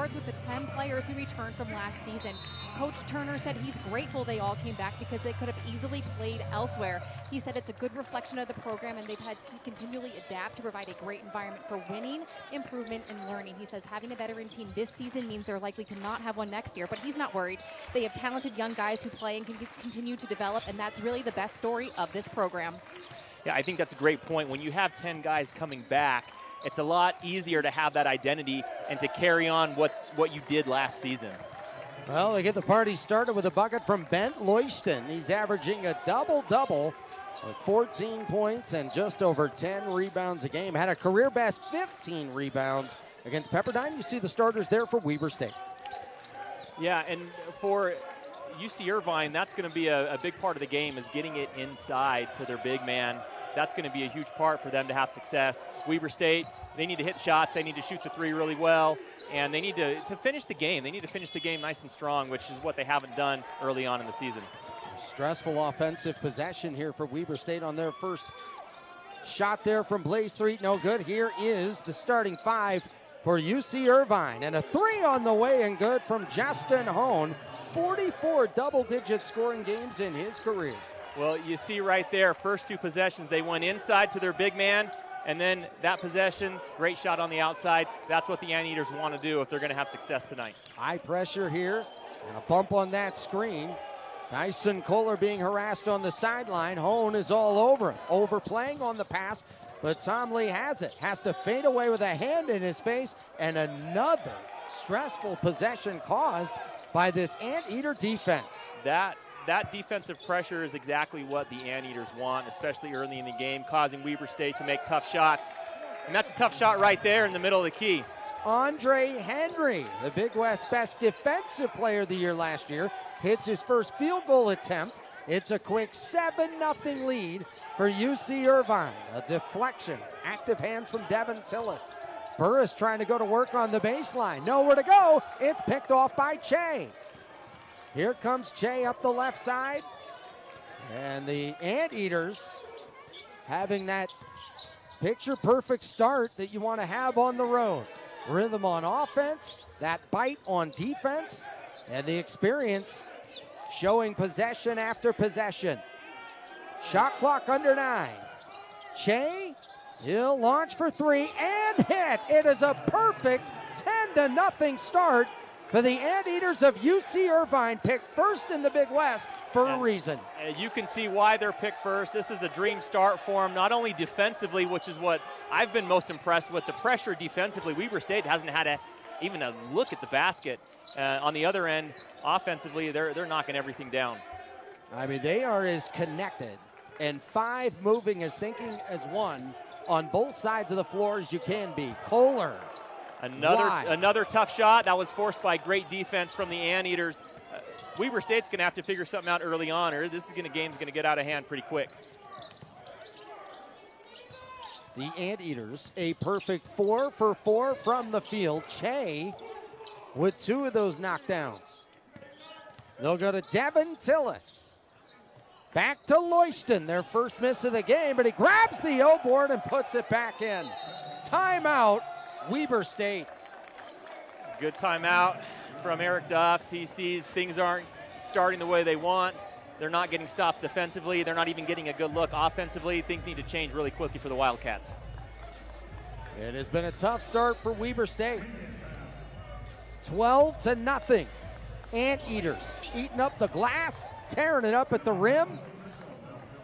starts with the 10 players who returned from last season. Coach Turner said he's grateful they all came back because they could have easily played elsewhere. He said it's a good reflection of the program and they've had to continually adapt to provide a great environment for winning, improvement, and learning. He says having a veteran team this season means they're likely to not have one next year, but he's not worried. They have talented young guys who play and can continue to develop, and that's really the best story of this program. Yeah, I think that's a great point. When you have 10 guys coming back, it's a lot easier to have that identity and to carry on what you did last season. Well, they get the party started with a bucket from Ben Leuchten. He's averaging a double-double with 14 points and just over 10 rebounds a game. Had a career-best 15 rebounds against Pepperdine. You see the starters there for Weber State. Yeah, and for UC Irvine, that's going to be a big part of the game, is getting it inside to their big man. That's going to be a huge part for them to have success. Weber State, they need to hit shots. They need to shoot the three really well, and they need to finish the game. They need to finish the game nice and strong, which is what they haven't done early on in the season. Stressful offensive possession here for Weber State on their first shot there from Blaze Street. No good. Here is the starting five for UC Irvine, and a three on the way and good from Justin Hone. 44 double-digit scoring games in his career. Well, you see right there, first two possessions, they went inside to their big man, and then that possession, great shot on the outside. That's what the Anteaters want to do if they're going to have success tonight. High pressure here, and a bump on that screen. Tyson Kohler being harassed on the sideline. Hone is all over it, overplaying on the pass, but Tom Lee has it. Has to fade away with a hand in his face, and another stressful possession caused by this Anteater defense. That defensive pressure is exactly what the Anteaters want, especially early in the game, causing Weber State to make tough shots. And that's a tough shot right there in the middle of the key. Andre Henry, the Big West best defensive player of the year last year, hits his first field goal attempt. It's a quick 7-0 lead for UC Irvine. A deflection, active hands from Devin Tillis. Burris trying to go to work on the baseline. Nowhere to go. It's picked off by Che. Here comes Che up the left side. And the Anteaters having that picture-perfect start that you want to have on the road. Rhythm on offense, that bite on defense, and the experience showing possession after possession. Shot clock under 9. Che, he'll launch for three and hit. It is a perfect 10-0 start for the Anteaters of UC Irvine, picked first in the Big West for a reason. You can see why they're picked first. This is a dream start for them, not only defensively, which is what I've been most impressed with, the pressure defensively. Weber State hasn't had even a look at the basket. On the other end, offensively, they're knocking everything down. I mean, they are as connected and five moving as thinking as one on both sides of the floor as you can be. Kohler. Another tough shot. That was forced by great defense from the Anteaters. Weber State's going to have to figure something out early on, or this game's going to get out of hand pretty quick. The Anteaters, a perfect 4 for 4 from the field. Che with two of those knockdowns. They'll go to Devin Tillis. Back to Leuchten, their first miss of the game, but he grabs the O board and puts it back in. Timeout, Weber State. Good timeout from Eric Duff. TC's things aren't starting the way they want. They're not getting stops defensively. They're not even getting a good look offensively. Things need to change really quickly for the Wildcats. It has been a tough start for Weber State. 12-0. Anteaters eating up the glass, tearing it up at the rim.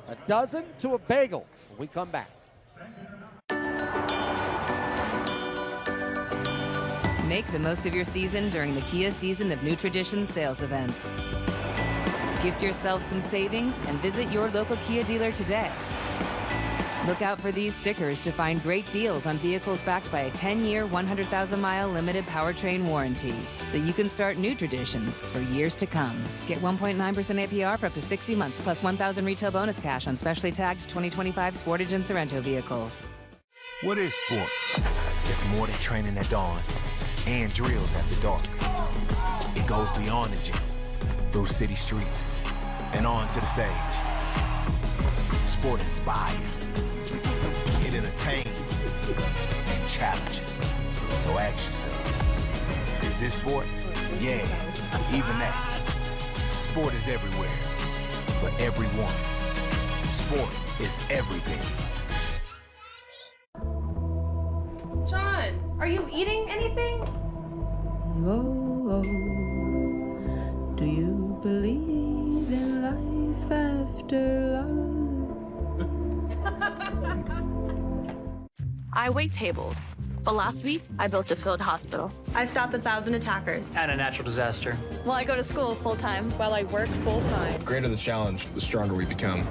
A dozen to a bagel when we come back. Make the most of your season during the Kia Season of New Traditions sales event. Gift yourself some savings and visit your local Kia dealer today. Look out for these stickers to find great deals on vehicles backed by a 10-year, 100,000-mile limited powertrain warranty, so you can start new traditions for years to come. Get 1.9% APR for up to 60 months, plus $1,000 retail bonus cash on specially tagged 2025 Sportage and Sorrento vehicles. What is sport? It's more than training at dawn and drills after dark. It goes beyond the gym, through city streets, and on to the stage. Sport inspires, it entertains, and challenges. So ask yourself, Is this sport? Yeah, even that. Sport is everywhere, for everyone. Sport is everything. John, are you eating anything? Oh, do you believe in life after love? I wait tables, but last week I built a field hospital. I stopped 1,000 attackers. And a natural disaster. Well, I go to school full-time. While I work full-time. The greater the challenge, the stronger we become.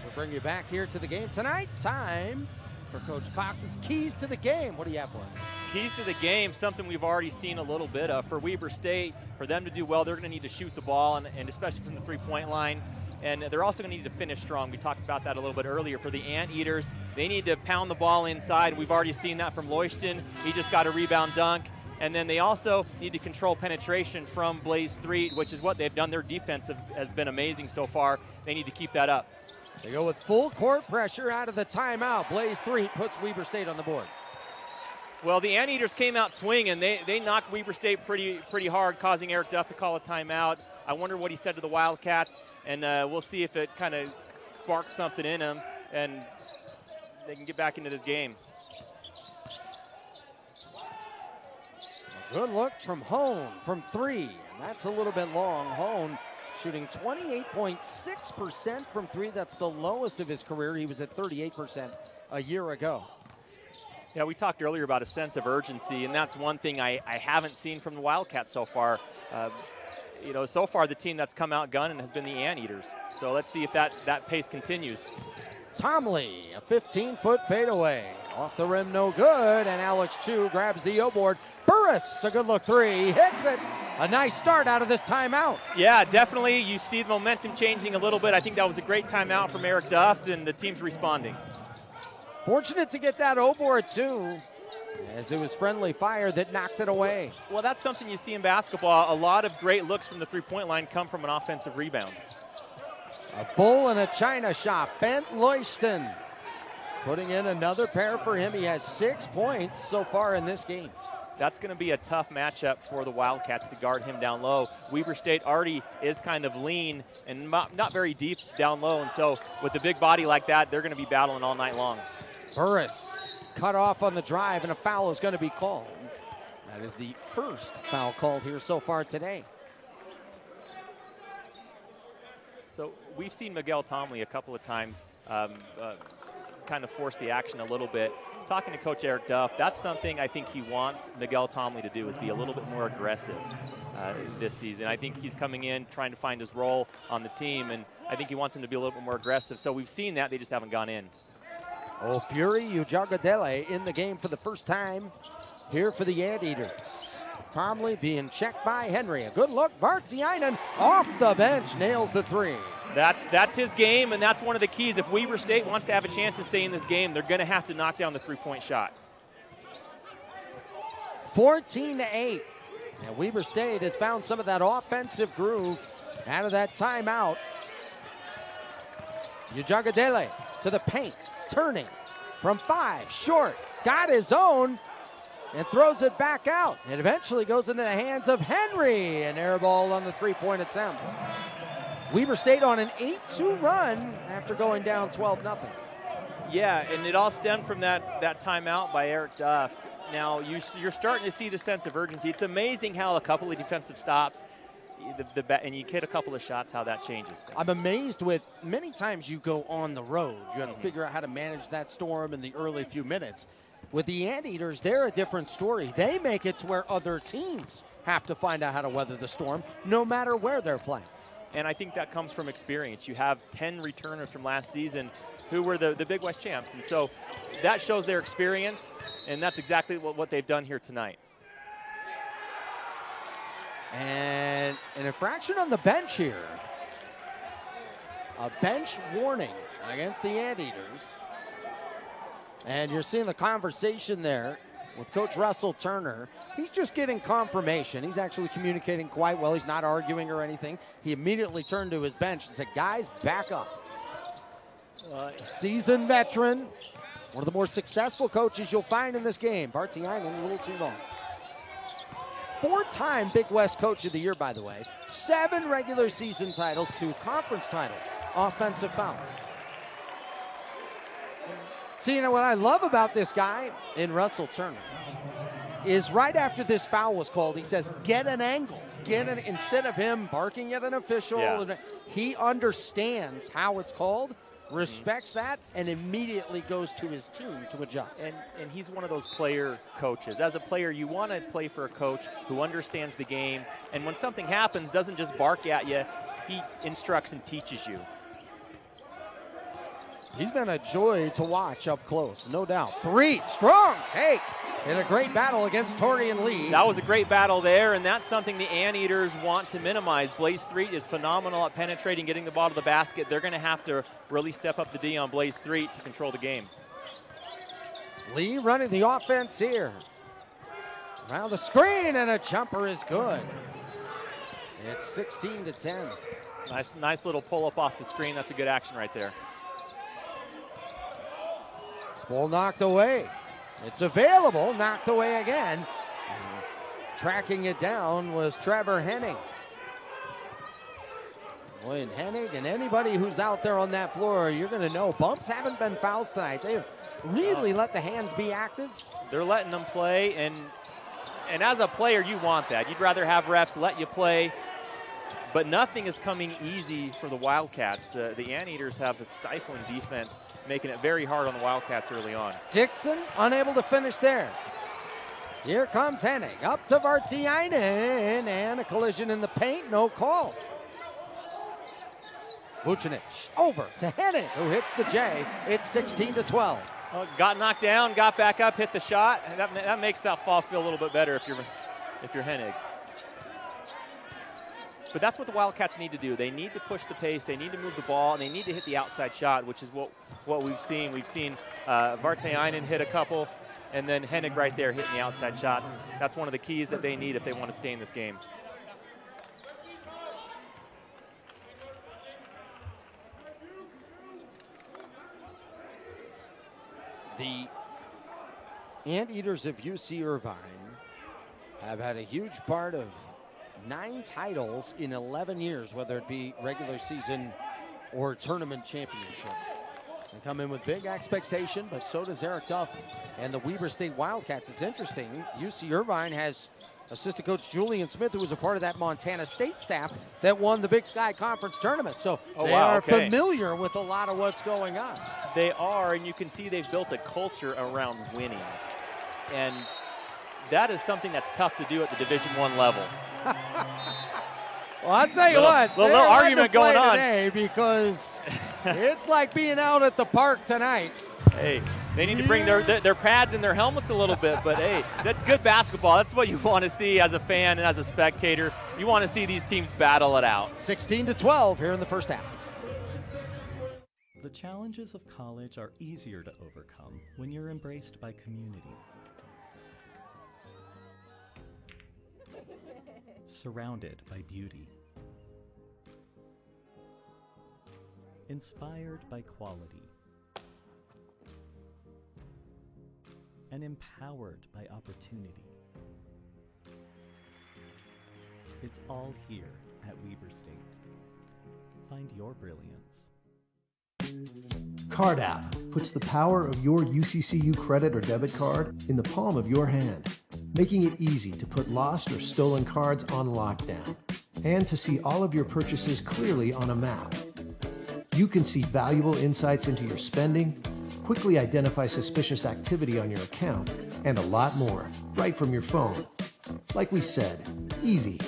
We'll bring you back here to the game tonight. Time for Coach Cox's keys to the game. What do you have for us? Keys to the game, something we've already seen a little bit of. For Weber State, for them to do well, they're going to need to shoot the ball, and especially from the three-point line. And they're also going to need to finish strong. We talked about that a little bit earlier. For the Anteaters, they need to pound the ball inside. We've already seen that from Leuchten. He just got a rebound dunk. And then they also need to control penetration from Blaze Street, which is what they've done. Their defense has been amazing so far. They need to keep that up. They go with full court pressure out of the timeout. Blaze Street puts Weber State on the board. Well, the Anteaters came out swinging. They knocked Weber State pretty hard, causing Eric Duff to call a timeout. I wonder what he said to the Wildcats, and we'll see if it kind of sparked something in them, and they can get back into this game. A good look from Hone from three. And that's a little bit long. Hone shooting 28.6% from three. That's the lowest of his career. He was at 38% a year ago. Yeah, we talked earlier about a sense of urgency, and that's one thing I haven't seen from the Wildcats so far. So far the team that's come out gunning has been the Anteaters. So let's see if that pace continues. Tomley, a 15-foot fadeaway. Off the rim, no good, and Alex Chu grabs the O-board. Burris, a good look three, hits it. A nice start out of this timeout. Yeah, definitely. You see the momentum changing a little bit. I think that was a great timeout from Eric Duff, and the team's responding. Fortunate to get that O-board, too, as it was friendly fire that knocked it away. Well, that's something you see in basketball. A lot of great looks from the three-point line come from an offensive rebound. A bull and a china shop. Bent Leuchten putting in another pair for him. He has 6 points so far in this game. That's going to be a tough matchup for the Wildcats to guard him down low. Weber State already is kind of lean and not very deep down low, and so with a big body like that, they're going to be battling all night long. Burris cut off on the drive, and a foul is going to be called. That is the first foul called here so far today. So we've seen Miguel Tomley a couple of times kind of force the action a little bit. Talking to Coach Eric Duff, that's something I think he wants Miguel Tomley to do, is be a little bit more aggressive this season. I think he's coming in trying to find his role on the team, and I think he wants him to be a little bit more aggressive. So we've seen that, they just haven't gone in. Fury Ujagadele in the game for the first time here for the Anteaters. Tomley being checked by Henry. A good look. Vartiainen off the bench nails the three. That's his game, and that's one of the keys. If Weber State wants to have a chance to stay in this game, they're going to have to knock down the three-point shot. 14-8. Now Weber State has found some of that offensive groove out of that timeout. Ujagadele to the paint. Turning from 5, short, got his own, and throws it back out. It eventually goes into the hands of Henry, an air ball on the three-point attempt. Weber State on an 8-2 run after going down 12-0. Yeah, and it all stemmed from that timeout by Eric Duff. Now, you're starting to see the sense of urgency. It's amazing how a couple of defensive stops, and you hit a couple of shots, how that changes things. I'm amazed with many times you go on the road. You have to figure out how to manage that storm in the early few minutes. With the Anteaters, they're a different story. They make it to where other teams have to find out how to weather the storm, no matter where they're playing. And I think that comes from experience. You have 10 returners from last season who were the Big West champs. And so that shows their experience, and that's exactly what they've done here tonight. And an infraction on the bench here. A bench warning against the Anteaters. And you're seeing the conversation there with Coach Russell Turner. He's just getting confirmation. He's actually communicating quite well. He's not arguing or anything. He immediately turned to his bench and said, guys, back up. Seasoned veteran One of the more successful coaches you'll find in this game. Vartiainen a little too long. 4-time Big West Coach of the Year, by the way. 7 regular season titles, 2 conference titles. Offensive foul. See, you know what I love about this guy in Russell Turner is right after this foul was called, he says, get an angle. Instead of him barking at an official, he understands how it's called, respects that, and immediately goes to his team to adjust. And he's one of those player coaches. As a player, you want to play for a coach who understands the game, and when something happens, doesn't just bark at you, he instructs and teaches you. He's been a joy to watch up close, no doubt. 3, strong take, in a great battle against Torian Lee. That was a great battle there, and that's something the Anteaters want to minimize. Blaze Street is phenomenal at penetrating, getting the ball to the basket. They're going to have to really step up the D on Blaze Street to control the game. Lee running the offense here. Around the screen, and a jumper is good. It's 16-10. Nice little pull-up off the screen. That's a good action right there. Ball knocked away. It's available, knocked away again. Tracking it down was Trevor Hennig. Boy, and Hennig and anybody who's out there on that floor, you're going to know bumps haven't been fouls tonight. They've really let the hands be active. They're letting them play, and as a player, you want that. You'd rather have refs let you play, but nothing is coming easy for the Wildcats. The Anteaters have a stifling defense, making it very hard on the Wildcats early on. Dixon unable to finish there. Here comes Hennig, up to Vartiainen, and a collision in the paint, no call. Vucinic over to Hennig, who hits the J. It's 16-12. Got knocked down, got back up, hit the shot. That makes that fall feel a little bit better if you're Hennig. But that's what the Wildcats need to do. They need to push the pace, they need to move the ball, and they need to hit the outside shot, which is what we've seen. We've seen Vartiainen hit a couple, and then Hennig right there hitting the outside shot. That's one of the keys that they need if they want to stay in this game. The Anteaters of UC Irvine have had a huge part of 9 titles in 11 years, whether it be regular season or tournament championship. They come in with big expectation, but so does Eric Duff and the Weber State Wildcats. It's interesting, UC Irvine has assistant coach Julian Smith, who was a part of that Montana State staff that won the Big Sky Conference tournament. So they are familiar with a lot of what's going on. They are, and you can see they've built a culture around winning. And that is something that's tough to do at the Division I level. Well, I'll tell you what, little argument going on today because it's like being out at the park tonight. Hey, they need to bring their pads and their helmets a little bit, but hey, that's good basketball. That's what you want to see as a fan and as a spectator. You want to see these teams battle it out. 16-12 here in the first half. The challenges of college are easier to overcome when you're embraced by community. Surrounded by beauty. Inspired by quality. And empowered by opportunity. It's all here at Weber State. Find your brilliance. Card App puts the power of your UCCU credit or debit card in the palm of your hand, making it easy to put lost or stolen cards on lockdown and to see all of your purchases clearly on a map. You can see valuable insights into your spending, quickly identify suspicious activity on your account, and a lot more right from your phone. Like we said, easy.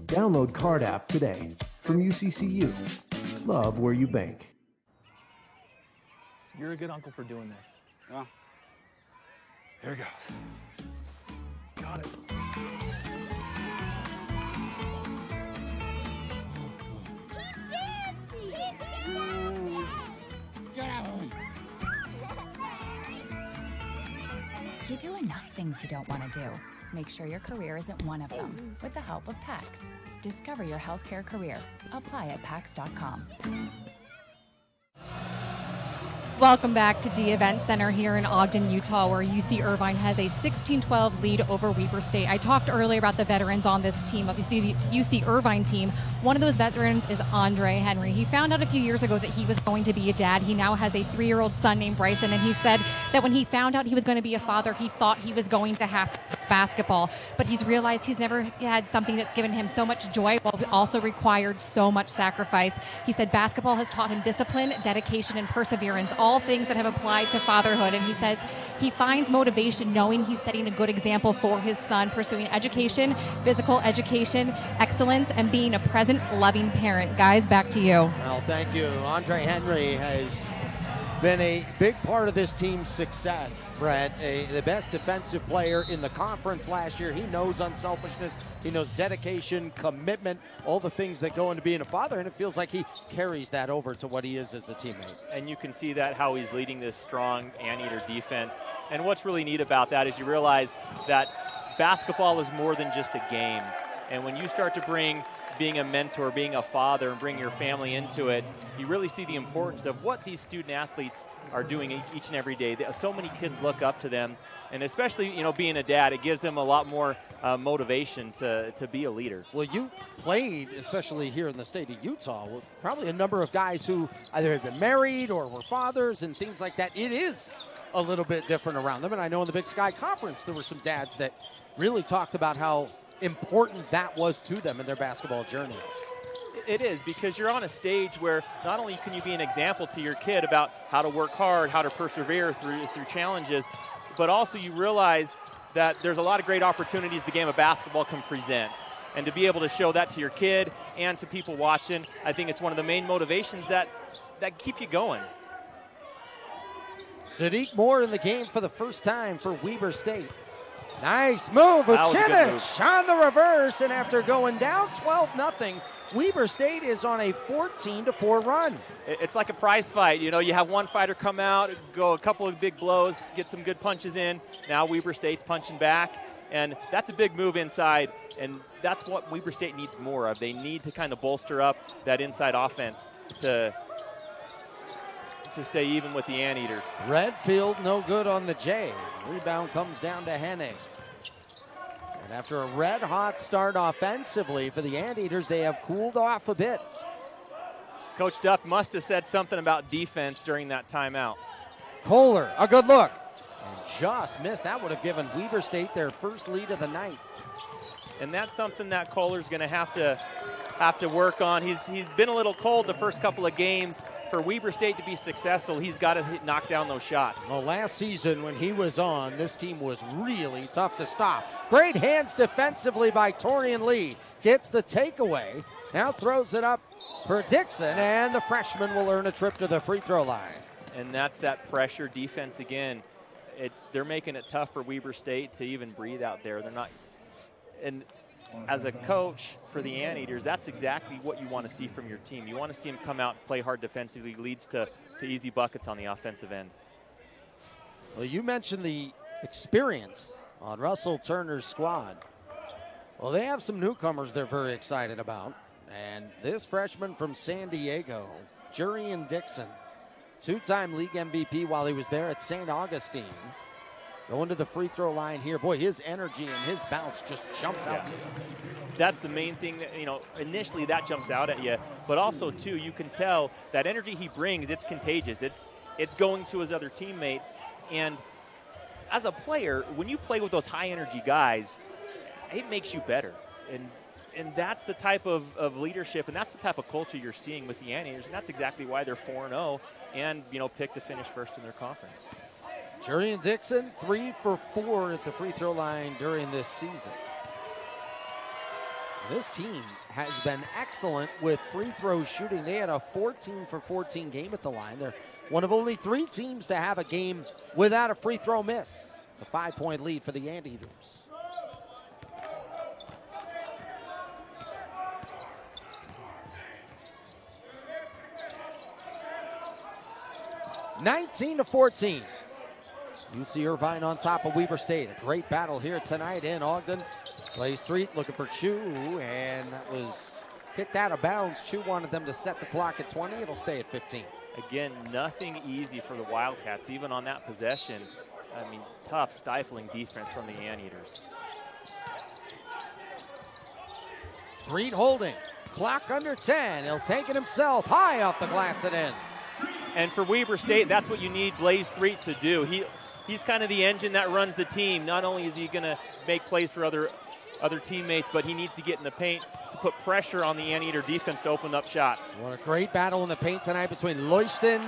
Download Card App today from UCCU. Love where you bank. You're a good uncle for doing this. Well, here it goes. Got it. You do enough things you don't want to do. Make sure your career isn't one of them with the help of PAX. Discover your healthcare career. Apply at PAX.com. Welcome back to D Event Center here in Ogden, Utah, where UC Irvine has a 16-12 lead over Weber State. I talked earlier about the veterans on this team, obviously the UC Irvine team. One of those veterans is Andre Henry. He found out a few years ago that he was going to be a dad. He now has a 3-year-old son named Bryson, and he said that when he found out he was going to be a father, he thought he was going to have basketball, but he's realized he's never had something that's given him so much joy while also required so much sacrifice. He said basketball has taught him discipline, dedication, and perseverance, all things that have applied to fatherhood. And he says he finds motivation knowing he's setting a good example for his son, pursuing education, physical education, excellence, and being a present, loving parent. Guys, back to you. Well, thank you. Andre Henry has been a big part of this team's success, Brett. The best defensive player in the conference last year. He knows unselfishness. He knows dedication, commitment, all the things that go into being a father, and it feels like he carries that over to what he is as a teammate. And you can see that how he's leading this strong Anteater defense. And what's really neat about that is you realize that basketball is more than just a game. And when you start to bring being a mentor, being a father, and bring your family into it, you really see the importance of what these student athletes are doing each and every day. So many kids look up to them, and especially, you know, being a dad, it gives them a lot more motivation to be a leader. Well, you played, especially here in the state of Utah, with probably a number of guys who either had been married or were fathers and things like that. It is a little bit different around them, and I know in the Big Sky Conference there were some dads that really talked about how important that was to them in their basketball journey. It is, because you're on a stage where not only can you be an example to your kid about how to work hard, how to persevere through challenges, but also you realize that there's a lot of great opportunities the game of basketball can present. And to be able to show that to your kid and to people watching, I think it's one of the main motivations that keep you going. Sadiq Moore in the game for the first time for Weber State. Nice move, Vucinic on the reverse, and after going down 12-0, Weber State is on a 14-4 run. It's like a prize fight. You know, you have one fighter come out, go a couple of big blows, get some good punches in. Now Weber State's punching back, and that's a big move inside, and that's what Weber State needs more of. They need to kind of bolster up that inside offense to stay even with the Anteaters. Redfield no good on the J. Rebound comes down to Henne. And after a red-hot start offensively for the Anteaters, they have cooled off a bit. Coach Duff must have said something about defense during that timeout. Kohler, a good look. And just missed. That would have given Weber State their first lead of the night. And that's something that Kohler's going to have to work on. He's been a little cold the first couple of games. For Weber State to be successful, he's got to knock down those shots. Well, last season when he was on, this team was really tough to stop. Great hands defensively by Torian Lee. Gets the takeaway. Now throws it up for Dixon, and the freshman will earn a trip to the free throw line. And that's that pressure defense again. They're making it tough for Weber State to even breathe out there. They're not. And as a coach for the Anteaters, that's exactly what you want to see from your team. You want to see them come out and play hard defensively, leads to easy buckets on the offensive end. Well, you mentioned the experience on Russell Turner's squad. Well, they have some newcomers they're very excited about. And this freshman from San Diego, Jurian Dixon, two-time league MVP while he was there at St. Augustine. Going to the free throw line here. Boy, his energy and his bounce just jumps out to you. That's the main thing that, you know, initially that jumps out at you. But also, too, you can tell that energy he brings, it's contagious. It's going to his other teammates. And as a player, when you play with those high-energy guys, it makes you better. And that's the type of leadership, and that's the type of culture you're seeing with the Anteaters. And that's exactly why they're 4-0 and, you know, picked to finish first in their conference. Jurian Dixon, 3 for 4 at the free throw line during this season. This team has been excellent with free throw shooting. They had a 14 for 14 game at the line. They're one of only 3 teams to have a game without a free throw miss. It's a 5-point lead for the Anteaters. (19-14). UC Irvine on top of Weber State. A great battle here tonight in Ogden. Plays 3, looking for Chu, and that was kicked out of bounds. Chu wanted them to set the clock at 20. It'll stay at 15. Again, nothing easy for the Wildcats, even on that possession. I mean, tough, stifling defense from the Anteaters. Threet holding. Clock under 10. He'll take it himself. High off the glass and in. And for Weber State, that's what you need Blaze Threet to do. He's kind of the engine that runs the team. Not only is he going to make plays for other teammates, but he needs to get in the paint to put pressure on the Anteater defense to open up shots. What a great battle in the paint tonight between Leuchten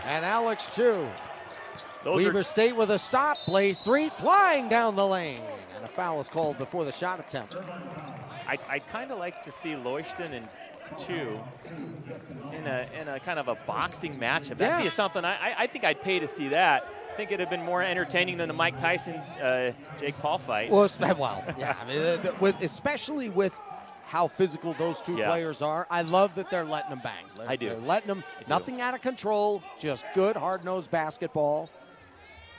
and Alex Chu. Weber State with a stop. Blaze Threet flying down the lane. And a foul is called before the shot attempt. I'd kind of like to see Leuchten and Chu in a kind of a boxing matchup. That'd be something I think I'd pay to see that. I think it'd have been more entertaining than the Mike Tyson Jake Paul fight. Well, yeah, I mean, especially with how physical those two players are. I love that they're letting them bang. They're letting them, nothing out of control, just good, hard-nosed basketball.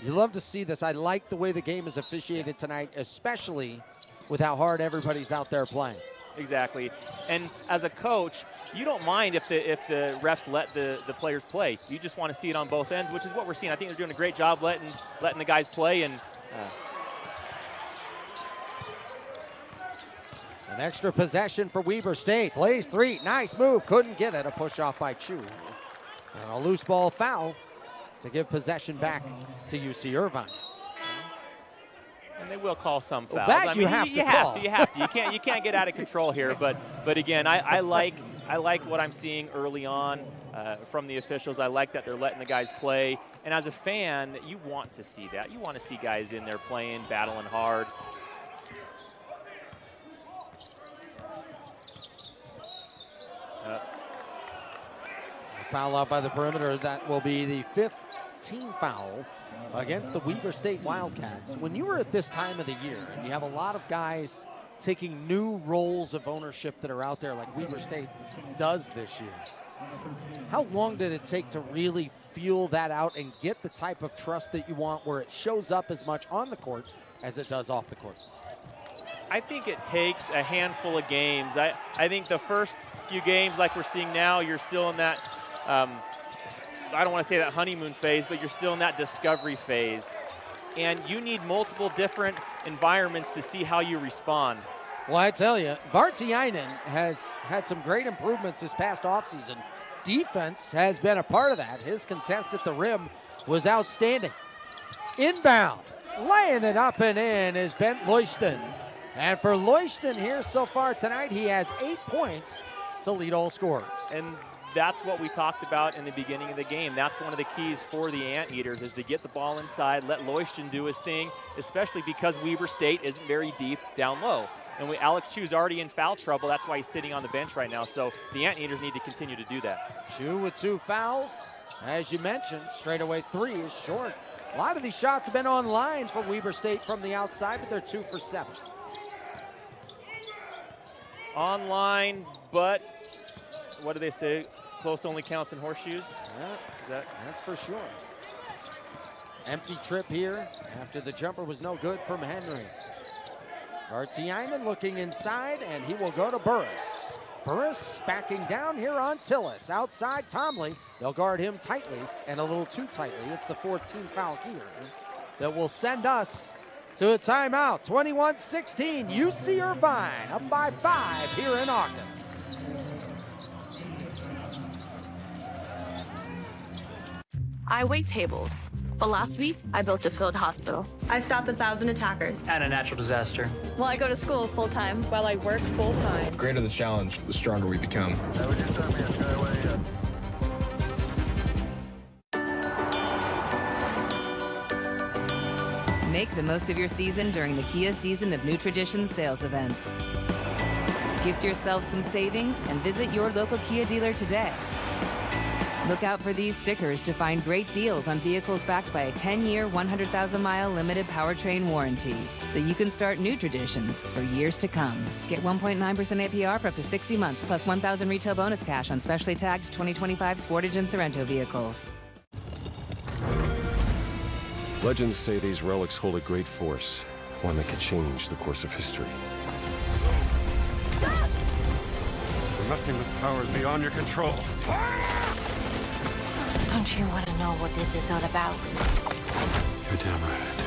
You love to see this. I like the way the game is officiated tonight, especially with how hard everybody's out there playing. Exactly. And as a coach, you don't mind if the refs let the players play. You just want to see it on both ends, which is what we're seeing. I think they're doing a great job letting the guys play. And an extra possession for Weber State. Blaze Threet, nice move, couldn't get it. A push off by Chu. And a loose ball foul to give possession back to UC Irvine. And they will call some fouls. That you have to call. You have to. You can't get out of control here. But again, I like what I'm seeing early on from the officials. I like that they're letting the guys play. And as a fan, you want to see that. You want to see guys in there playing, battling hard. Foul out by the perimeter. That will be the 5th team foul against the Weber State Wildcats. When you were at this time of the year and you have a lot of guys taking new roles of ownership that are out there like Weber State does this year, how long did it take to really feel that out and get the type of trust that you want where it shows up as much on the court as it does off the court? I think it takes a handful of games. I think the first few games, like we're seeing now, you're still in that I don't want to say that honeymoon phase, but you're still in that discovery phase. And you need multiple different environments to see how you respond. Well, I tell you, Vartiainen has had some great improvements this past offseason. Defense has been a part of that. His contest at the rim was outstanding. Inbound, laying it up and in is Bent Leuchten. And for Leuchten here so far tonight, he has 8 points to lead all scorers. And that's what we talked about in the beginning of the game. That's one of the keys for the Anteaters is to get the ball inside, let Leuchten do his thing, especially because Weber State isn't very deep down low. And Alex Chu's already in foul trouble. That's why he's sitting on the bench right now. So the Anteaters need to continue to do that. Chu with 2 fouls. As you mentioned, straightaway 3 is short. A lot of these shots have been online for Weber State from the outside, but they're 2 for 7. Online, but what do they say? Close only counts in horseshoes? Yeah, that's for sure. Empty trip here after the jumper was no good from Henry. Vartiainen looking inside, and he will go to Burris. Burris backing down here on Tillis. Outside, Tomley. They'll guard him tightly, and a little too tightly. It's the 14th foul here that will send us to a timeout. 21-16, UC Irvine up by 5 here in Ogden. I wait tables, but last week I built a field hospital. I stopped 1,000 attackers. And a natural disaster. Well, I go to school full-time while I work full-time. The greater the challenge, the stronger we become. Make the most of your season during the Kia Season of New Traditions sales event. Gift yourself some savings and visit your local Kia dealer today. Look out for these stickers to find great deals on vehicles backed by a 10-year, 100,000-mile limited powertrain warranty, so you can start new traditions for years to come. Get 1.9% APR for up to 60 months, plus $1,000 retail bonus cash on specially tagged 2025 Sportage and Sorrento vehicles. Legends say these relics hold a great force, one that could change the course of history. messing with powers beyond your control. Don't you want to know what this is all about? You're damn right I do.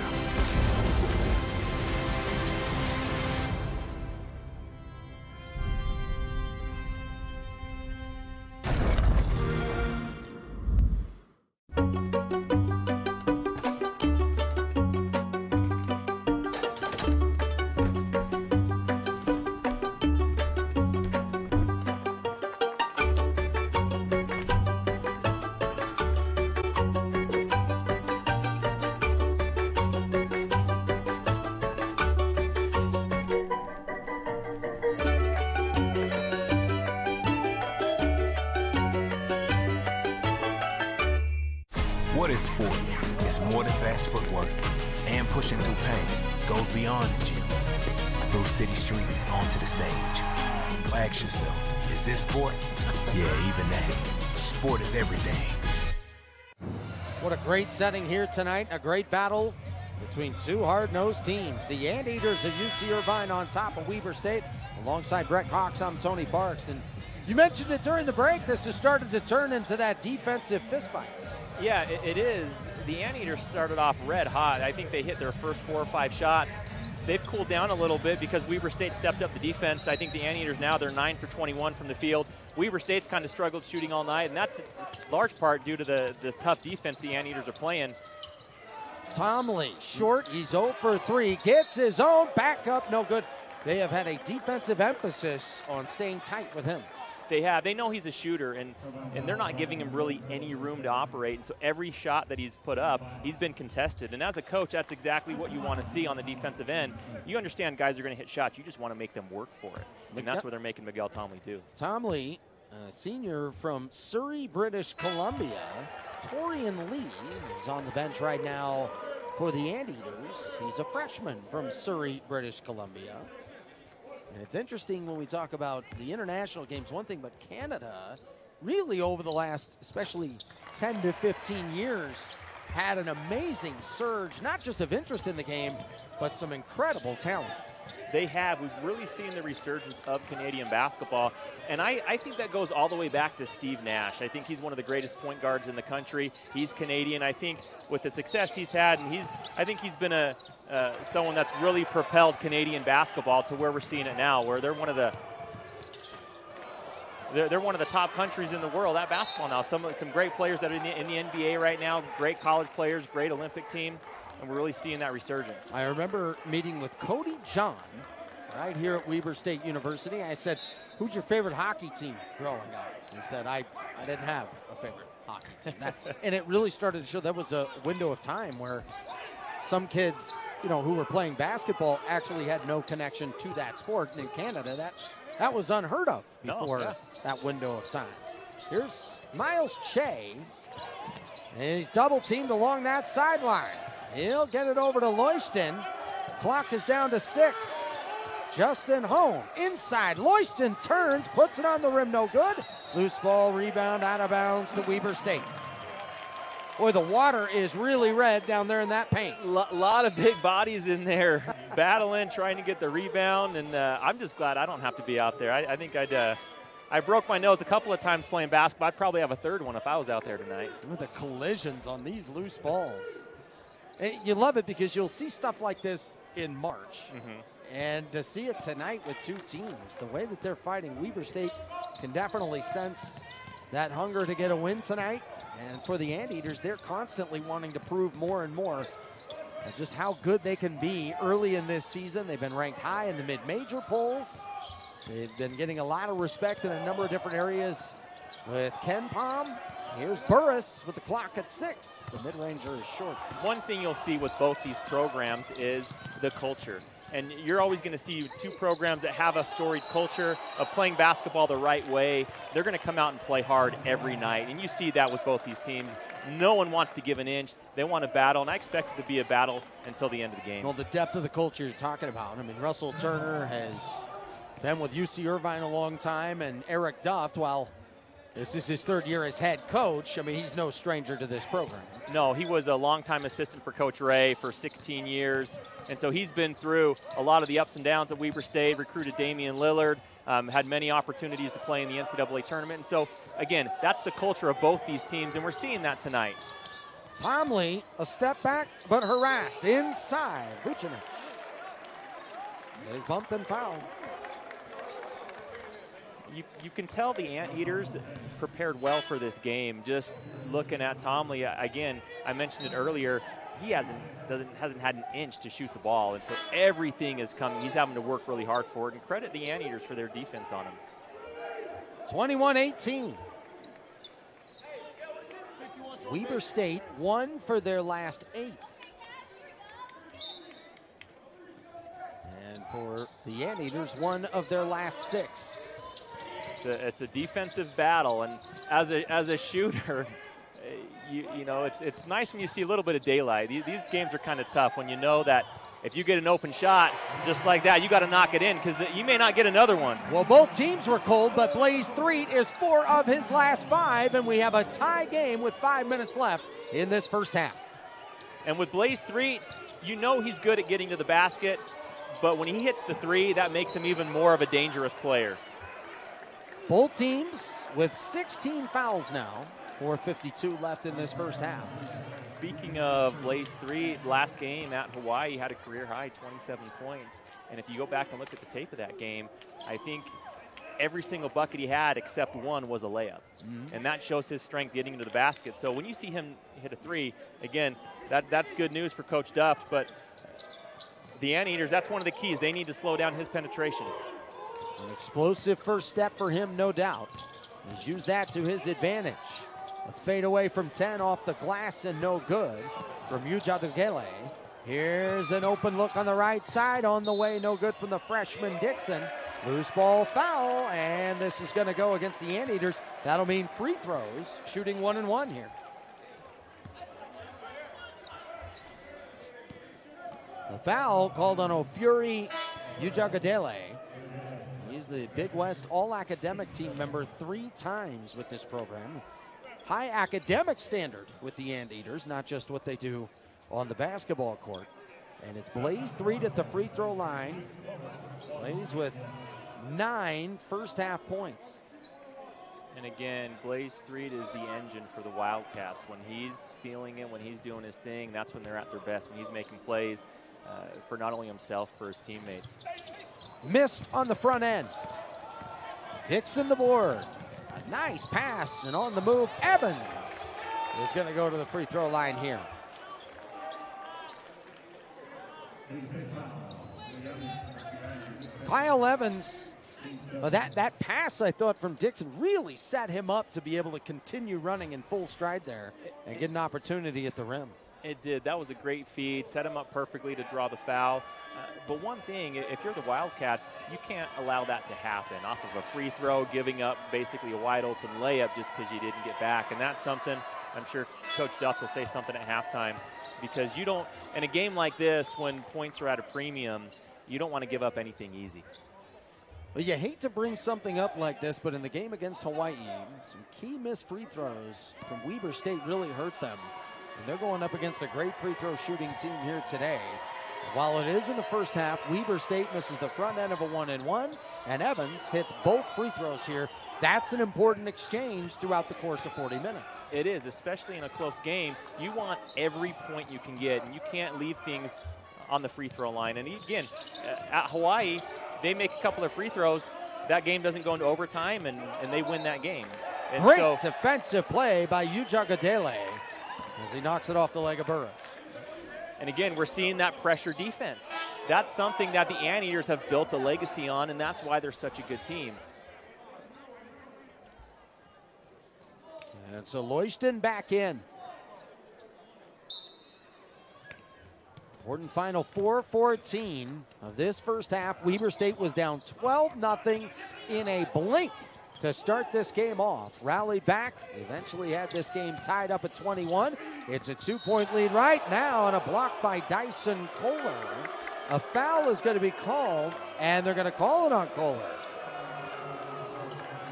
What is sport? It's more than fast footwork and pushing through pain. Goes beyond the gym, through city streets, onto the stage. Ask yourself, is this sport? Yeah, even that. Sport is everything. What a great setting here tonight. A great battle between two hard-nosed teams. The Anteaters of UC Irvine on top of Weber State. Alongside Brett Cox, I'm Tony Parks. And you mentioned it during the break. This has started to turn into that defensive fistfight. Yeah, it is. The Anteaters started off red hot. I think they hit their first 4 or 5 shots. They've cooled down a little bit because Weber State stepped up the defense. I think the Anteaters now, they're 9 for 21 from the field. Weber State's kind of struggled shooting all night, and that's in large part due to this tough defense the Anteaters are playing. Tomley, short, he's 0 for 3, gets his own, back up, no good. They have had a defensive emphasis on staying tight with him. They have. They know he's a shooter, and they're not giving him really any room to operate. And so every shot that he's put up, he's been contested. And as a coach, that's exactly what you want to see on the defensive end. You understand guys are going to hit shots. You just want to make them work for it. And that's what they're making Miguel Tomley do. Tomley, senior from Surrey, British Columbia. Torian Lee is on the bench right now for the Anteaters. He's a freshman from Surrey, British Columbia. And it's interesting when we talk about the international games, one thing, but Canada really over the last, especially 10 to 15 years, had an amazing surge, not just of interest in the game, but some incredible talent. They have. We've really seen the resurgence of Canadian basketball. And I think that goes all the way back to Steve Nash. I think he's one of the greatest point guards in the country. He's Canadian. I think with the success he's had, and I think he's been someone that's really propelled Canadian basketball to where we're seeing it now, where they're one of the top countries in the world at basketball now. Some great players that are in the NBA right now, great college players, great Olympic team. And we're really seeing that resurgence. I remember meeting with Cody John right here at Weber State University. I said, who's your favorite hockey team growing up? He said, I didn't have a favorite hockey team. And it really started to show that was a window of time where some kids, who were playing basketball actually had no connection to that sport. And in Canada, that was unheard of before that window of time. Here's Miles Che. And he's double teamed along that sideline. He'll get it over to Leuchten. Clock is down to 6. Justin Hone inside. Leuchten turns, puts it on the rim, no good. Loose ball, rebound, out of bounds to Weber State. Boy, the water is really red down there in that paint. A lot of big bodies in there battling, trying to get the rebound, and I'm just glad I don't have to be out there. I think I broke my nose a couple of times playing basketball. I'd probably have a third one if I was out there tonight. With the collisions on these loose balls. And you love it because you'll see stuff like this in March. Mm-hmm. And to see it tonight with two teams, the way that they're fighting, Weber State can definitely sense that hunger to get a win tonight. And for the Anteaters, they're constantly wanting to prove more and more just how good they can be early in this season. They've been ranked high in the mid-major polls. They've been getting a lot of respect in a number of different areas with Ken Palm. Here's Burris with the clock at 6. The mid-ranger is short. One thing you'll see with both these programs is the culture. And you're always going to see two programs that have a storied culture of playing basketball the right way. They're going to come out and play hard every night. And you see that with both these teams. No one wants to give an inch. They want to battle, and I expect it to be a battle until the end of the game. Well, the depth of the culture you're talking about. I mean, Russell Turner has been with UC Irvine a long time, and Eric Duft, while This is his third year as head coach. I mean, he's no stranger to this program. No, he was a longtime assistant for Coach Ray for 16 years. And so he's been through a lot of the ups and downs at Weber State, recruited Damian Lillard, had many opportunities to play in the NCAA tournament. And so, again, that's the culture of both these teams, and we're seeing that tonight. Tomley, a step back, but harassed inside. Vucinic is bumped and fouled. You can tell the Anteaters prepared well for this game. Just looking at Tomley, again, I mentioned it earlier, he hasn't had an inch to shoot the ball, and so everything is coming. He's having to work really hard for it, and credit the Anteaters for their defense on him. 21-18. Weber State won for their last 8. And for the Anteaters, 1 of their last 6. It's a defensive battle, and as a shooter, you know, it's nice when you see a little bit of daylight. These games are kind of tough when you know that if you get an open shot just like that, you got to knock it in because you may not get another one. Well, both teams were cold, but Blaze Threet is 4 of his last 5, and we have a tie game with 5 minutes left in this first half. And with Blaze Threet, you know he's good at getting to the basket, but when he hits the 3, that makes him even more of a dangerous player. Both teams with 16 fouls now. 4:52 left in this first half. Speaking of Blaze Threet, last game at Hawaii had a career high 27 points. And if you go back and look at the tape of that game, I think every single bucket he had except one was a layup. And that shows his strength getting into the basket. So when you see him hit a 3, again, that's good news for Coach Duff. But the Anteaters, that's one of the keys. They need to slow down his penetration. An explosive first step for him, no doubt. He's used that to his advantage. A fadeaway from 10 off the glass and no good from Ujadugele. Here's an open look on the right side. On the way, no good from the freshman Dixon. Loose ball foul, and this is going to go against the Anteaters. That'll mean free throws, shooting 1-1 here. The foul called on Ofuri Ujadugele. He's the Big West All-Academic team member 3 times with this program. High academic standard with the Anteaters, not just what they do on the basketball court. And it's Blaze Threet at the free throw line. Blaze with 9 first half points. And again, Blaze Threet is the engine for the Wildcats. When he's feeling it, when he's doing his thing, that's when they're at their best, when he's making plays for not only himself, for his teammates. Missed on the front end. Dixon the board. A nice pass, and on the move, Evans is going to go to the free throw line here. Kyle Evans, that pass I thought from Dixon really set him up to be able to continue running in full stride there and get an opportunity at the rim. It did. That was a great feed. Set him up perfectly to draw the foul. But one thing, if you're the Wildcats, you can't allow that to happen off of a free throw, giving up basically a wide open layup just because you didn't get back. And that's something I'm sure Coach Duff will say something at halftime, because you don't, in a game like this, when points are at a premium, you don't want to give up anything easy. Well, you hate to bring something up like this, but in the game against Hawaii, some key missed free throws from Weber State really hurt them. And they're going up against a great free throw shooting team here today. While it is in the first half, Weber State misses the front end of a 1-and-1, and Evans hits both free throws here. That's an important exchange throughout the course of 40 minutes. It is, especially in a close game. You want every point you can get, and you can't leave things on the free throw line. And again, at Hawaii, they make a couple of free throws. That game doesn't go into overtime, and they win that game. And great defensive play by Ujadugele as he knocks it off the leg of Burris. And again, we're seeing that pressure defense. That's something that the Anteaters have built a legacy on, and that's why they're such a good team. And so Leuchten back in. Important final 4:14 of this first half. Weber State was down 12-0 in a blink to start this game off. Rallied back, eventually had this game tied up at 21. It's a 2-point lead right now, and a block by Dyson Kohler. A foul is going to be called, and they're going to call it on Kohler.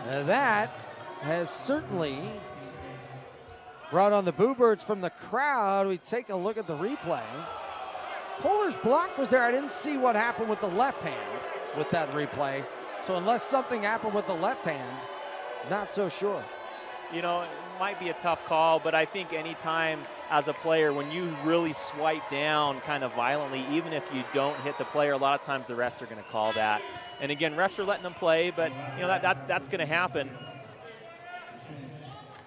And that has certainly brought on the boo birds from the crowd. We take a look at the replay. Kohler's block was there. I didn't see what happened with the left hand with that replay. So unless something happened with the left hand, not so sure. You know, it might be a tough call, but I think anytime as a player, when you really swipe down kind of violently, even if you don't hit the player, a lot of times the refs are going to call that. And again, refs are letting them play, but you know that's going to happen.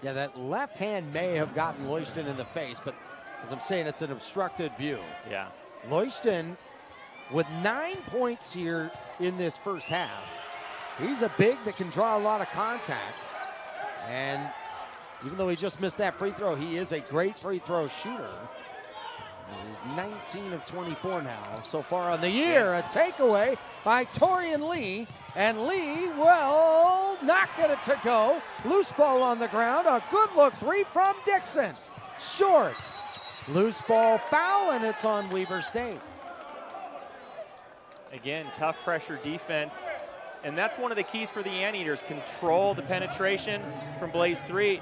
Yeah, that left hand may have gotten Leuchten in the face, but as I'm saying, it's an obstructed view. Yeah. Leuchten with 9 points here in this first half. He's a big that can draw a lot of contact. And even though he just missed that free throw, he is a great free throw shooter. He's 19 of 24 now so far on the year. A takeaway by Torian Lee. And Lee, well, not get it to go. Loose ball on the ground. A good look three from Dixon. Short. Loose ball foul, and it's on Weber State. Again, tough pressure defense. And that's one of the keys for the Anteaters. Control the penetration from Blaze 3.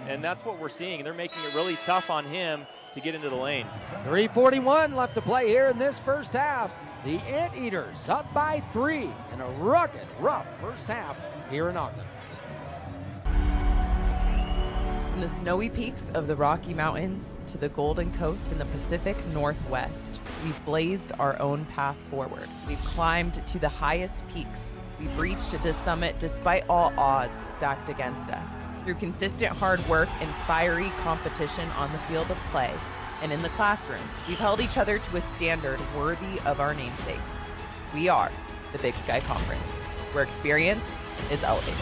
And that's what we're seeing. They're making it really tough on him to get into the lane. 3:41 left to play here in this first half. The Anteaters up by 3 in a rugged, rough first half here in Ogden. From the snowy peaks of the Rocky Mountains to the Golden Coast in the Pacific Northwest, we've blazed our own path forward. We've climbed to the highest peaks. We've reached this summit despite all odds stacked against us. Through consistent hard work and fiery competition on the field of play and in the classroom, we've held each other to a standard worthy of our namesake. We are the Big Sky Conference, where experience is elevated.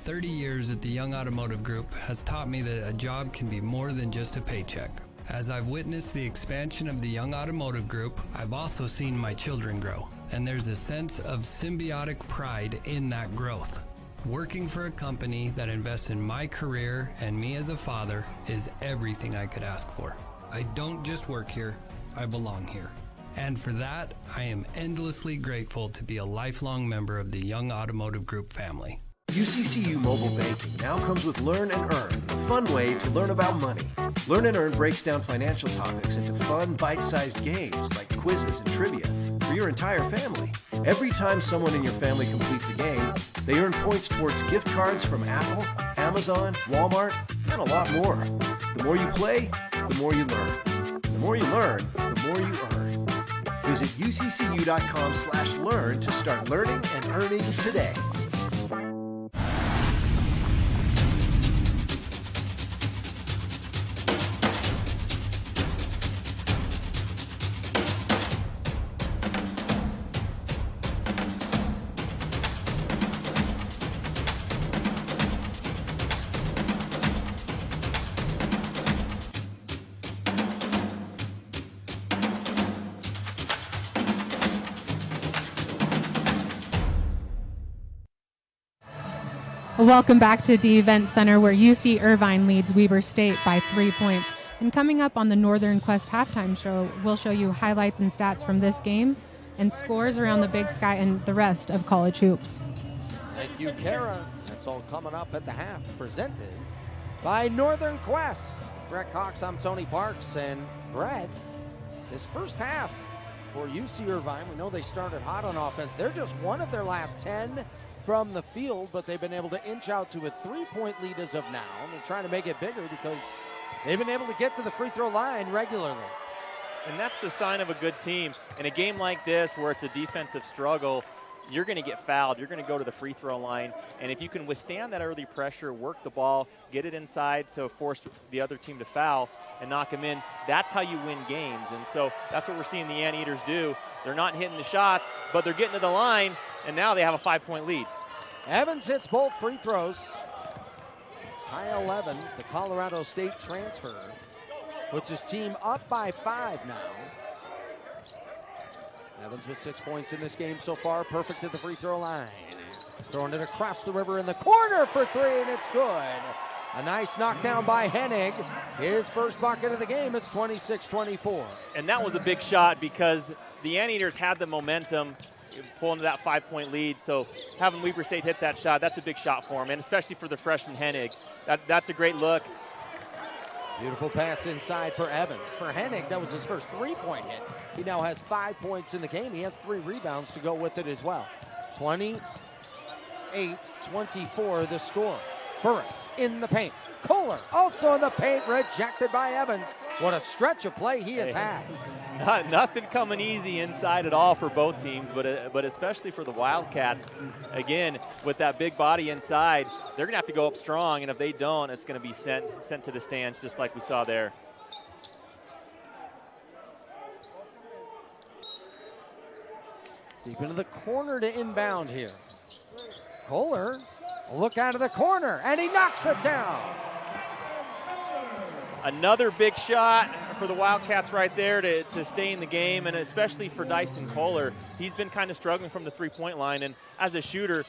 30 years at the Young Automotive Group has taught me that a job can be more than just a paycheck. As I've witnessed the expansion of the Young Automotive Group, I've also seen my children grow, and there's a sense of symbiotic pride in that growth. Working for a company that invests in my career and me as a father is everything I could ask for. I don't just work here, I belong here. And for that, I am endlessly grateful to be a lifelong member of the Young Automotive Group family. UCCU Mobile Banking now comes with Learn and Earn, a fun way to learn about money. Learn and Earn breaks down financial topics into fun, bite-sized games like quizzes and trivia for your entire family. Every time someone in your family completes a game, they earn points towards gift cards from Apple, Amazon, Walmart, and a lot more. The more you play, the more you learn. The more you learn, the more you earn. Visit uccu.com/learn to start learning and earning today. Welcome back to the Event Center, where UC Irvine leads Weber State by 3 points. And coming up on the Northern Quest halftime show, we'll show you highlights and stats from this game and scores around the Big Sky and the rest of college hoops. Thank you, Kara. That's all coming up at the half, presented by Northern Quest. Brett Cox, I'm Tony Parks, and Brett, this first half for UC Irvine, we know they started hot on offense. They're just one of their last 10 from the field, but they've been able to inch out to a 3-point lead as of now. They're trying to make it bigger because they've been able to get to the free throw line regularly. And that's the sign of a good team. In a game like this where it's a defensive struggle, you're going to get fouled. You're going to go to the free throw line. And if you can withstand that early pressure, work the ball, get it inside, so force the other team to foul and knock them in, that's how you win games. And so that's what we're seeing the Anteaters do. They're not hitting the shots, but they're getting to the line, and now they have a 5-point lead. Evans hits both free throws. Kyle Evans, the Colorado State transfer, puts his team up by 5 now. Evans with 6 points in this game so far, perfect at the free throw line. Throwing it across the river in the corner for 3, and it's good. A nice knockdown by Hennig. His first bucket of the game. It's 26-24. And that was a big shot because the Anteaters had the momentum. pulling to that 5-point lead. So having Weber State hit that shot, that's a big shot for him, and especially for the freshman Hennig. That's a great look. Beautiful pass inside for Evans. For Hennig, that was his first 3-point hit. He now has 5 points in the game. He has 3 rebounds to go with it as well. 28-24 the score. Burris in the paint. Kohler also in the paint, rejected by Evans. What a stretch of play he has had. Nothing coming easy inside at all for both teams, but especially for the Wildcats. Again, with that big body inside, they're going to have to go up strong, and if they don't, it's going to be sent to the stands just like we saw there. Deep into the corner to inbound here. Kohler, a look out of the corner, and he knocks it down. Another big shot for the Wildcats right there to stay in the game, and especially for Dyson Kohler. He's been kind of struggling from the three-point line, and as a shooter,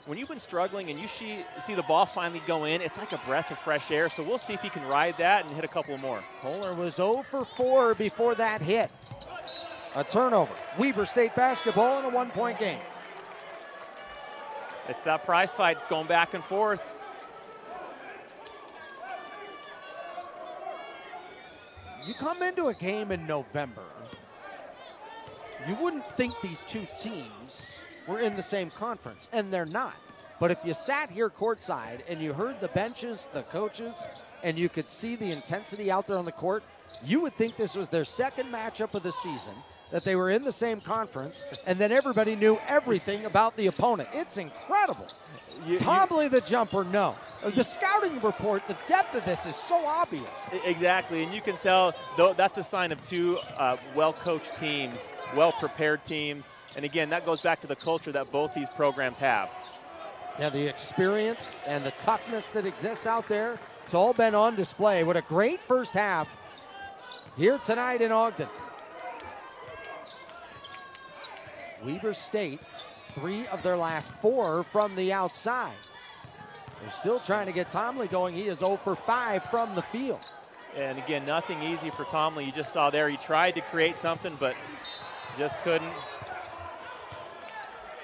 when you've been struggling and you see the ball finally go in, it's like a breath of fresh air, so we'll see if he can ride that and hit a couple more. Kohler was 0 for 4 before that hit. A turnover. Weber State basketball in a 1-point game. It's that prize fight. It's going back and forth. You come into a game in November, you wouldn't think these two teams were in the same conference, and they're not. But if you sat here courtside and you heard the benches, the coaches, and you could see the intensity out there on the court, you would think this was their second matchup of the season, that they were in the same conference, and then everybody knew everything about the opponent. It's incredible. Tomley the jumper, no. The scouting report, the depth of this is so obvious. Exactly, and you can tell though that's a sign of two well-coached teams, well-prepared teams, and again, that goes back to the culture that both these programs have. Yeah, the experience and the toughness that exists out there, it's all been on display. What a great first half here tonight in Ogden. Weber State, 3 of their last 4 from the outside. They're still trying to get Tomley going. He is 0 for 5 from the field. And again, nothing easy for Tomley. You just saw there, he tried to create something, but just couldn't.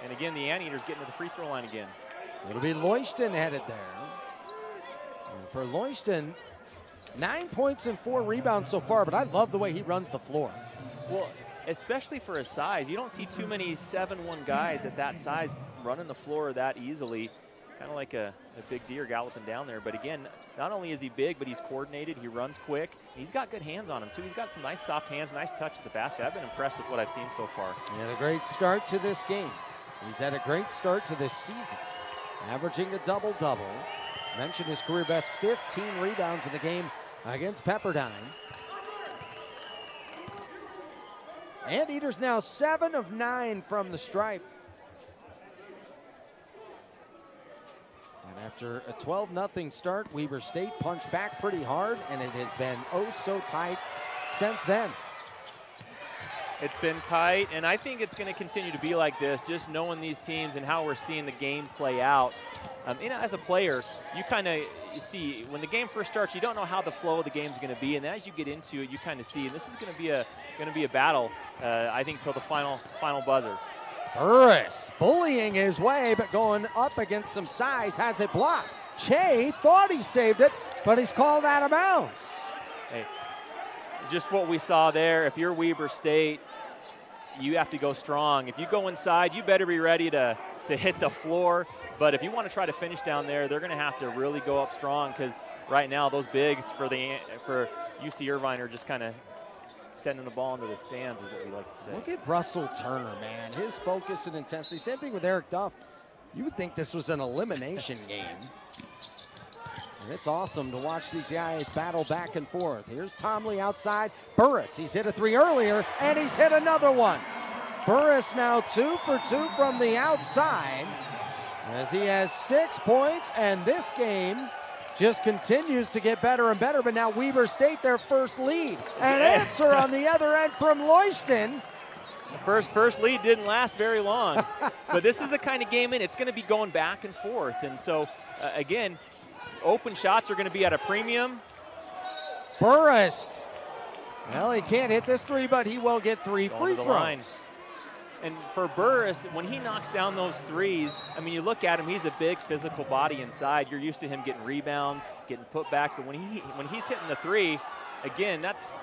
And again, the Anteaters getting to the free throw line again. It'll be Leuchten headed there. And for Leuchten, 9 points and 4 rebounds so far, but I love the way he runs the floor. Well, especially for his size, you don't see too many 7'1" guys at that size running the floor that easily. Kind of like a big deer galloping down there. But again, not only is he big, but he's coordinated. He runs quick. He's got good hands on him, too. He's got some nice soft hands, nice touch at the basket. I've been impressed with what I've seen so far. He had a great start to this game. He's had a great start to this season, averaging a double-double. Mentioned his career best 15 rebounds in the game against Pepperdine. Anteaters now 7 of 9 from the stripe. And after a 12-0 start, Weber State punched back pretty hard, and it has been oh so tight since then. It's been tight, and I think it's going to continue to be like this, just knowing these teams and how we're seeing the game play out. As a player, you kind of see, when the game first starts, you don't know how the flow of the game is going to be, and as you get into it, you kind of see, and this is going to be a battle, I think, till the final buzzer. Burris bullying his way, but going up against some size, has it blocked. Che thought he saved it, but he's called out of bounds. Hey, just what we saw there, if you're Weber State, you have to go strong. If you go inside, you better be ready to hit the floor. But if you want to try to finish down there, they're going to have to really go up strong, because right now those bigs for UC Irvine are just kind of sending the ball into the stands, is what we like to say. Look at Russell Turner, man. His focus and intensity. Same thing with Eric Duff. You would think this was an elimination game. And it's awesome to watch these guys battle back and forth. Here's Tomley outside. Burris, he's hit a 3 earlier, and he's hit another one. Burris now 2 for 2 from the outside, as he has 6 points, and this game just continues to get better and better. But now Weber State, their first lead. An answer on the other end from Leuchten. The first lead didn't last very long. But this is the kind of game it's going to be going back and forth. And so, again, open shots are going to be at a premium. Burris. Well, he can't hit this 3, but he will get 3 free throws. Line. And for Burris, when he knocks down those threes, I mean, you look at him, he's a big physical body inside. You're used to him getting rebounds, getting putbacks, but when he's hitting the three, again, that's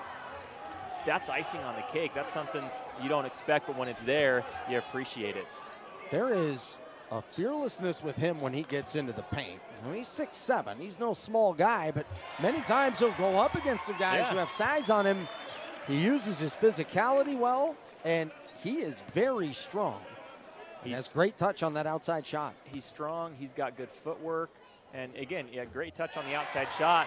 icing on the cake. That's something you don't expect, but when it's there, you appreciate it. There is a fearlessness with him when he gets into the paint. I mean, he's 6'7". He's no small guy, but many times he'll go up against some guys who have size on him. He uses his physicality well, and he is very strong. He has great touch on that outside shot. He's strong. He's got good footwork. And, again, great touch on the outside shot.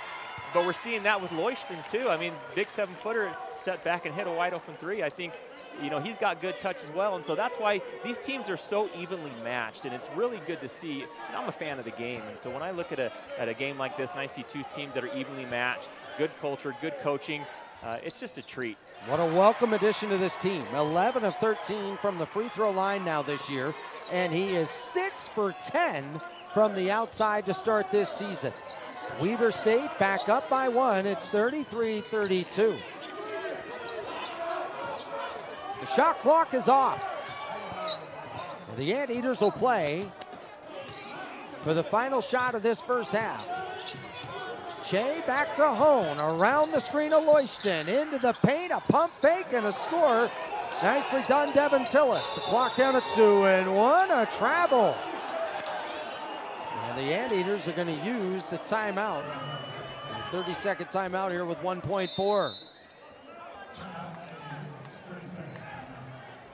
But we're seeing that with Leuchten, too. I mean, big 7-footer stepped back and hit a wide-open three. I think, he's got good touch as well. And so that's why these teams are so evenly matched. And it's really good to see. And I'm a fan of the game. And so when I look at a game like this and I see two teams that are evenly matched, good culture, good coaching, it's just a treat. What a welcome addition to this team. 11 of 13 from the free throw line now this year. And he is 6 for 10 from the outside to start this season. Weber State back up by 1. It's 33-32. The shot clock is off. The Anteaters will play for the final shot of this first half. Che back to Hone, around the screen of Leuchten, into the paint, a pump fake and a score. Nicely done, Devin Tillis. The clock down at 2 and 1, a travel. And the Anteaters are going to use the timeout. 30-second timeout here with 1.4.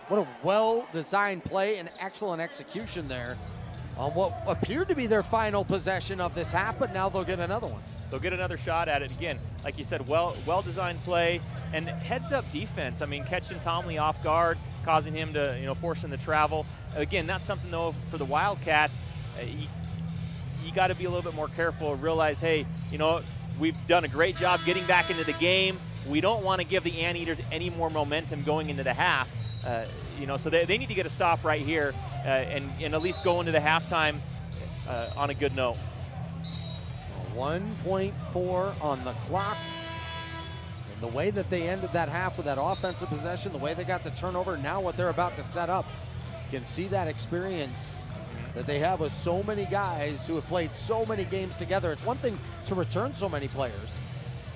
What a well-designed play and excellent execution there on what appeared to be their final possession of this half, but now they'll get another one. They'll get another shot at it. Again, like you said, well-designed play and heads-up defense. I mean, catching Tomley off guard, causing him to, forcing the travel. Again, that's something, though, for the Wildcats. You got to be a little bit more careful and realize, hey, we've done a great job getting back into the game. We don't want to give the Anteaters any more momentum going into the half. So they need to get a stop right here and at least go into the halftime on a good note. 1.4 on the clock. And the way that they ended that half with that offensive possession, the way they got the turnover, now what they're about to set up, you can see that experience that they have with so many guys who have played so many games together. It's one thing to return so many players,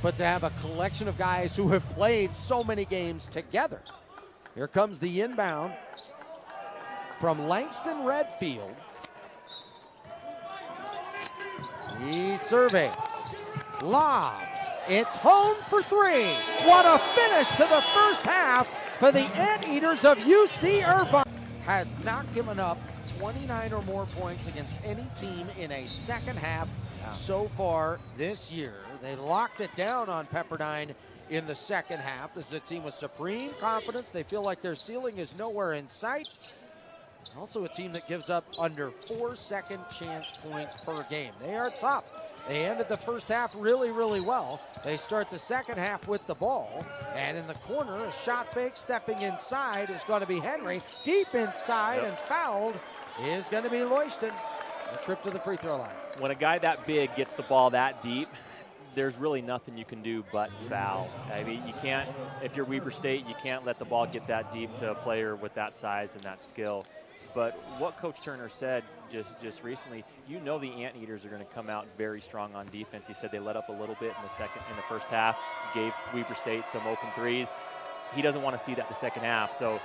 but to have a collection of guys who have played so many games together. Here comes the inbound from Langston Redfield. He surveys, lobs, it's Hone for 3. What a finish to the first half for the Anteaters of UC Irvine. Has not given up 29 or more points against any team in a second half so far this year. They locked it down on Pepperdine in the second half. This is a team with supreme confidence. They feel like their ceiling is nowhere in sight. Also a team that gives up under 4 second chance points per game. They are tough. They ended the first half really, really well. They start the second half with the ball. And in the corner, a shot fake stepping inside is going to be Henry. Deep inside and fouled is going to be Leuchten. A trip to the free throw line. When a guy that big gets the ball that deep, there's really nothing you can do but foul. I mean, you can't, if you're Weber State, you can't let the ball get that deep to a player with that size and that skill. But what Coach Turner said just recently, the Anteaters are going to come out very strong on defense. He said they let up a little bit in the first half, gave Weber State some open threes. He doesn't want to see that the second half. So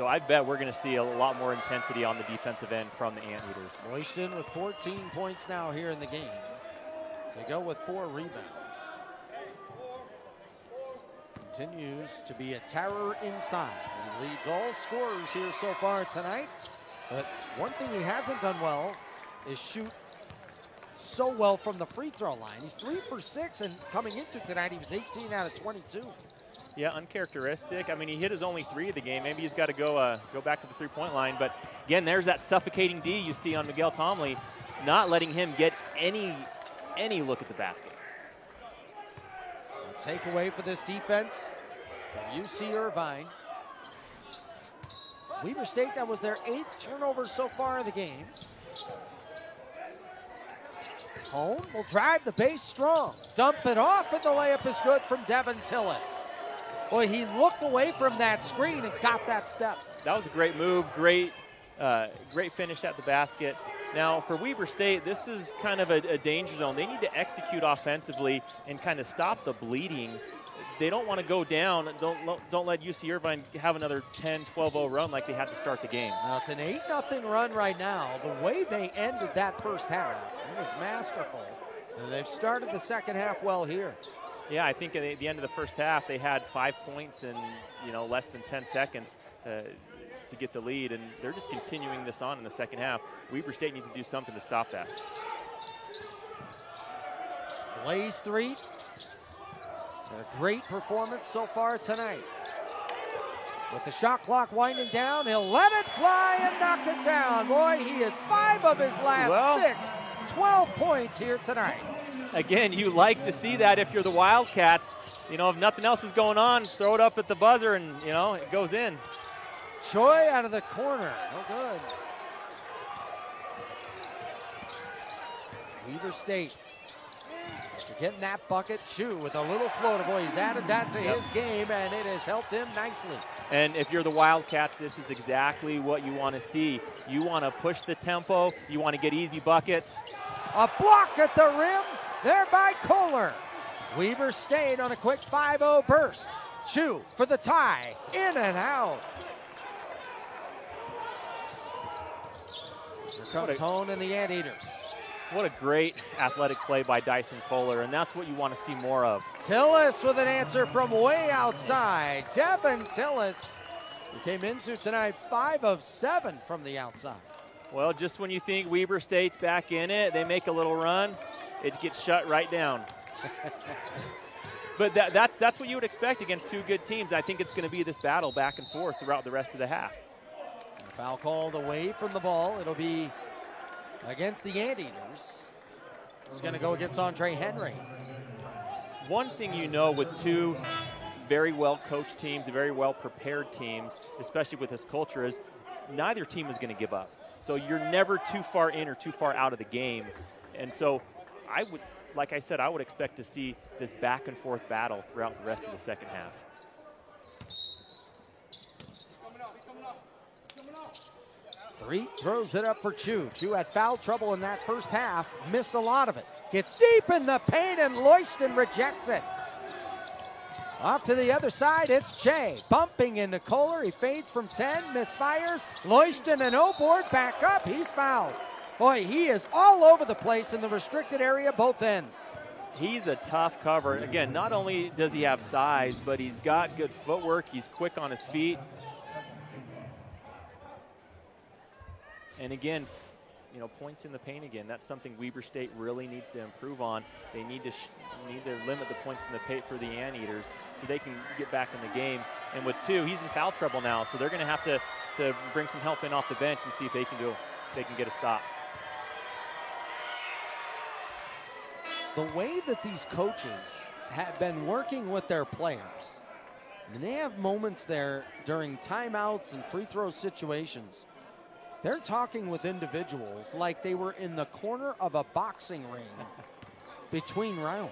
I bet we're going to see a lot more intensity on the defensive end from the Anteaters. Leuchten with 14 points now here in the game. They go with 4 rebounds. Continues to be a terror inside. He leads all scorers here so far tonight. But one thing he hasn't done well is shoot so well from the free throw line. He's 3 for 6, and coming into tonight, he was 18 out of 22. Yeah, uncharacteristic. I mean, he hit his only 3 of the game. Maybe he's got to go back to the three-point line. But again, there's that suffocating D you see on Miguel Tomley, not letting him get any look at the basket. A takeaway for this defense from UC Irvine. Weber State, that was their 8th turnover so far in the game. Hone will drive the base strong. Dump it off, and the layup is good from Devin Tillis. Boy, he looked away from that screen and got that step. That was a great move, great finish at the basket. Now, for Weber State, this is kind of a danger zone. They need to execute offensively and kind of stop the bleeding. They don't want to go down. Don't let UC Irvine have another 10, 12-0 run like they had to start the game. Now, it's an 8-0 run right now. The way they ended that first half, it was masterful. And they've started the second half well here. Yeah, I think at the end of the first half, they had 5 points in less than 10 seconds to get the lead, and they're just continuing this on in the second half. Weber State needs to do something to stop that. Blaze Street, a great performance so far tonight. With the shot clock winding down, he'll let it fly and knock it down. Boy, he is 5 of his last 6. 12 points here tonight. Again, you like to see that if you're the Wildcats. If nothing else is going on, throw it up at the buzzer and, it goes in. Choi out of the corner. No good. Weber State getting that bucket. Chu with a little floater. Boy, he's added that to his game, and it has helped him nicely. And if you're the Wildcats, this is exactly what you want to see. You want to push the tempo. You want to get easy buckets. A block at the rim there by Kohler. Weber State on a quick 5-0 burst. Chu for the tie. In and out. Here comes Hone and the Anteaters. What a great athletic play by Dyson Kohler, and that's what you want to see more of. Tillis with an answer from way outside. Devin Tillis, who came into tonight 5 of 7 from the outside. Well, just when you think Weber State's back in it, they make a little run, it gets shut right down. But that's what you would expect against two good teams. I think it's going to be this battle back and forth throughout the rest of the half. Foul called away from the ball. It'll be against the Anteaters. It's going to go against Andre Henry. One thing with two very well-coached teams, very well-prepared teams, especially with this culture, is neither team is going to give up. So you're never too far in or too far out of the game. And so like I said, I would expect to see this back-and-forth battle throughout the rest of the second half. Three throws it up for Chu. Chu had foul trouble in that first half, missed a lot of it. Gets deep in the paint and Leuchten rejects it. Off to the other side, it's Che. Bumping into Kohler, he fades from 10, misfires. Leuchten and O-board back up, he's fouled. Boy, he is all over the place in the restricted area, both ends. He's a tough cover. Again, not only does he have size, but he's got good footwork, he's quick on his feet. And again, points in the paint again. That's something Weber State really needs to improve on. They need to limit the points in the paint for the Anteaters so they can get back in the game. And with two, he's in foul trouble now, so they're going to have to bring some help in off the bench and see if they can get a stop. The way that these coaches have been working with their players, and they have moments there during timeouts and free throw situations. They're talking with individuals like they were in the corner of a boxing ring between rounds.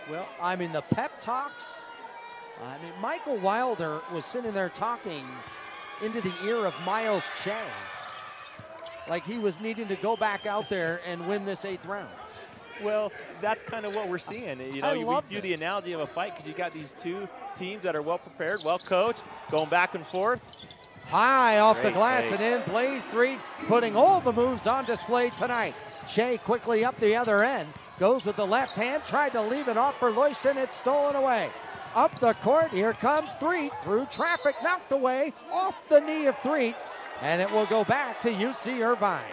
Well, the pep talks. Michael Wilder was sitting there talking into the ear of Miles Che like he was needing to go back out there and win this 8th round. Well, that's kind of what we're seeing. We do the analogy of a fight because you got these two teams that are well prepared, well coached, going back and forth. High off the glass and in. Blaze Street putting all the moves on display tonight. Che quickly up the other end. Goes with the left hand. Tried to leave it off for Leuchten. It's stolen away. Up the court. Here comes Threet. Through traffic. Knocked away. Off the knee of Threet. And it will go back to UC Irvine.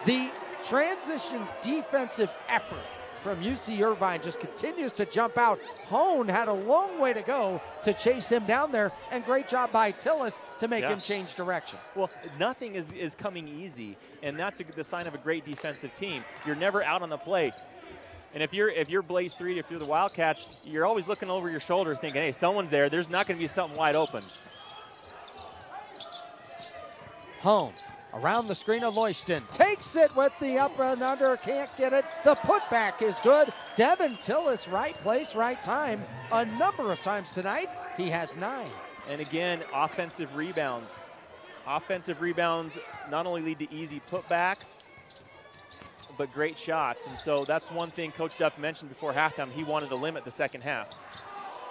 The transition defensive effort from UC Irvine just continues to jump out. Hone had a long way to go to chase him down there, and great job by Tillis to make him change direction. Well, nothing is coming easy, and that's the sign of a great defensive team. You're never out on the play. And if you're Blaze Street, if you're the Wildcats, you're always looking over your shoulder thinking, hey, someone's there. There's not going to be something wide open. Hone Around the screen of Leuchten. Takes it with the up and under. Can't get it. The putback is good. Devin Tillis, right place, right time. A number of times tonight. He has 9. And again, offensive rebounds. Offensive rebounds not only lead to easy putbacks, but great shots. And so that's one thing Coach Duff mentioned before halftime. He wanted to limit the second half.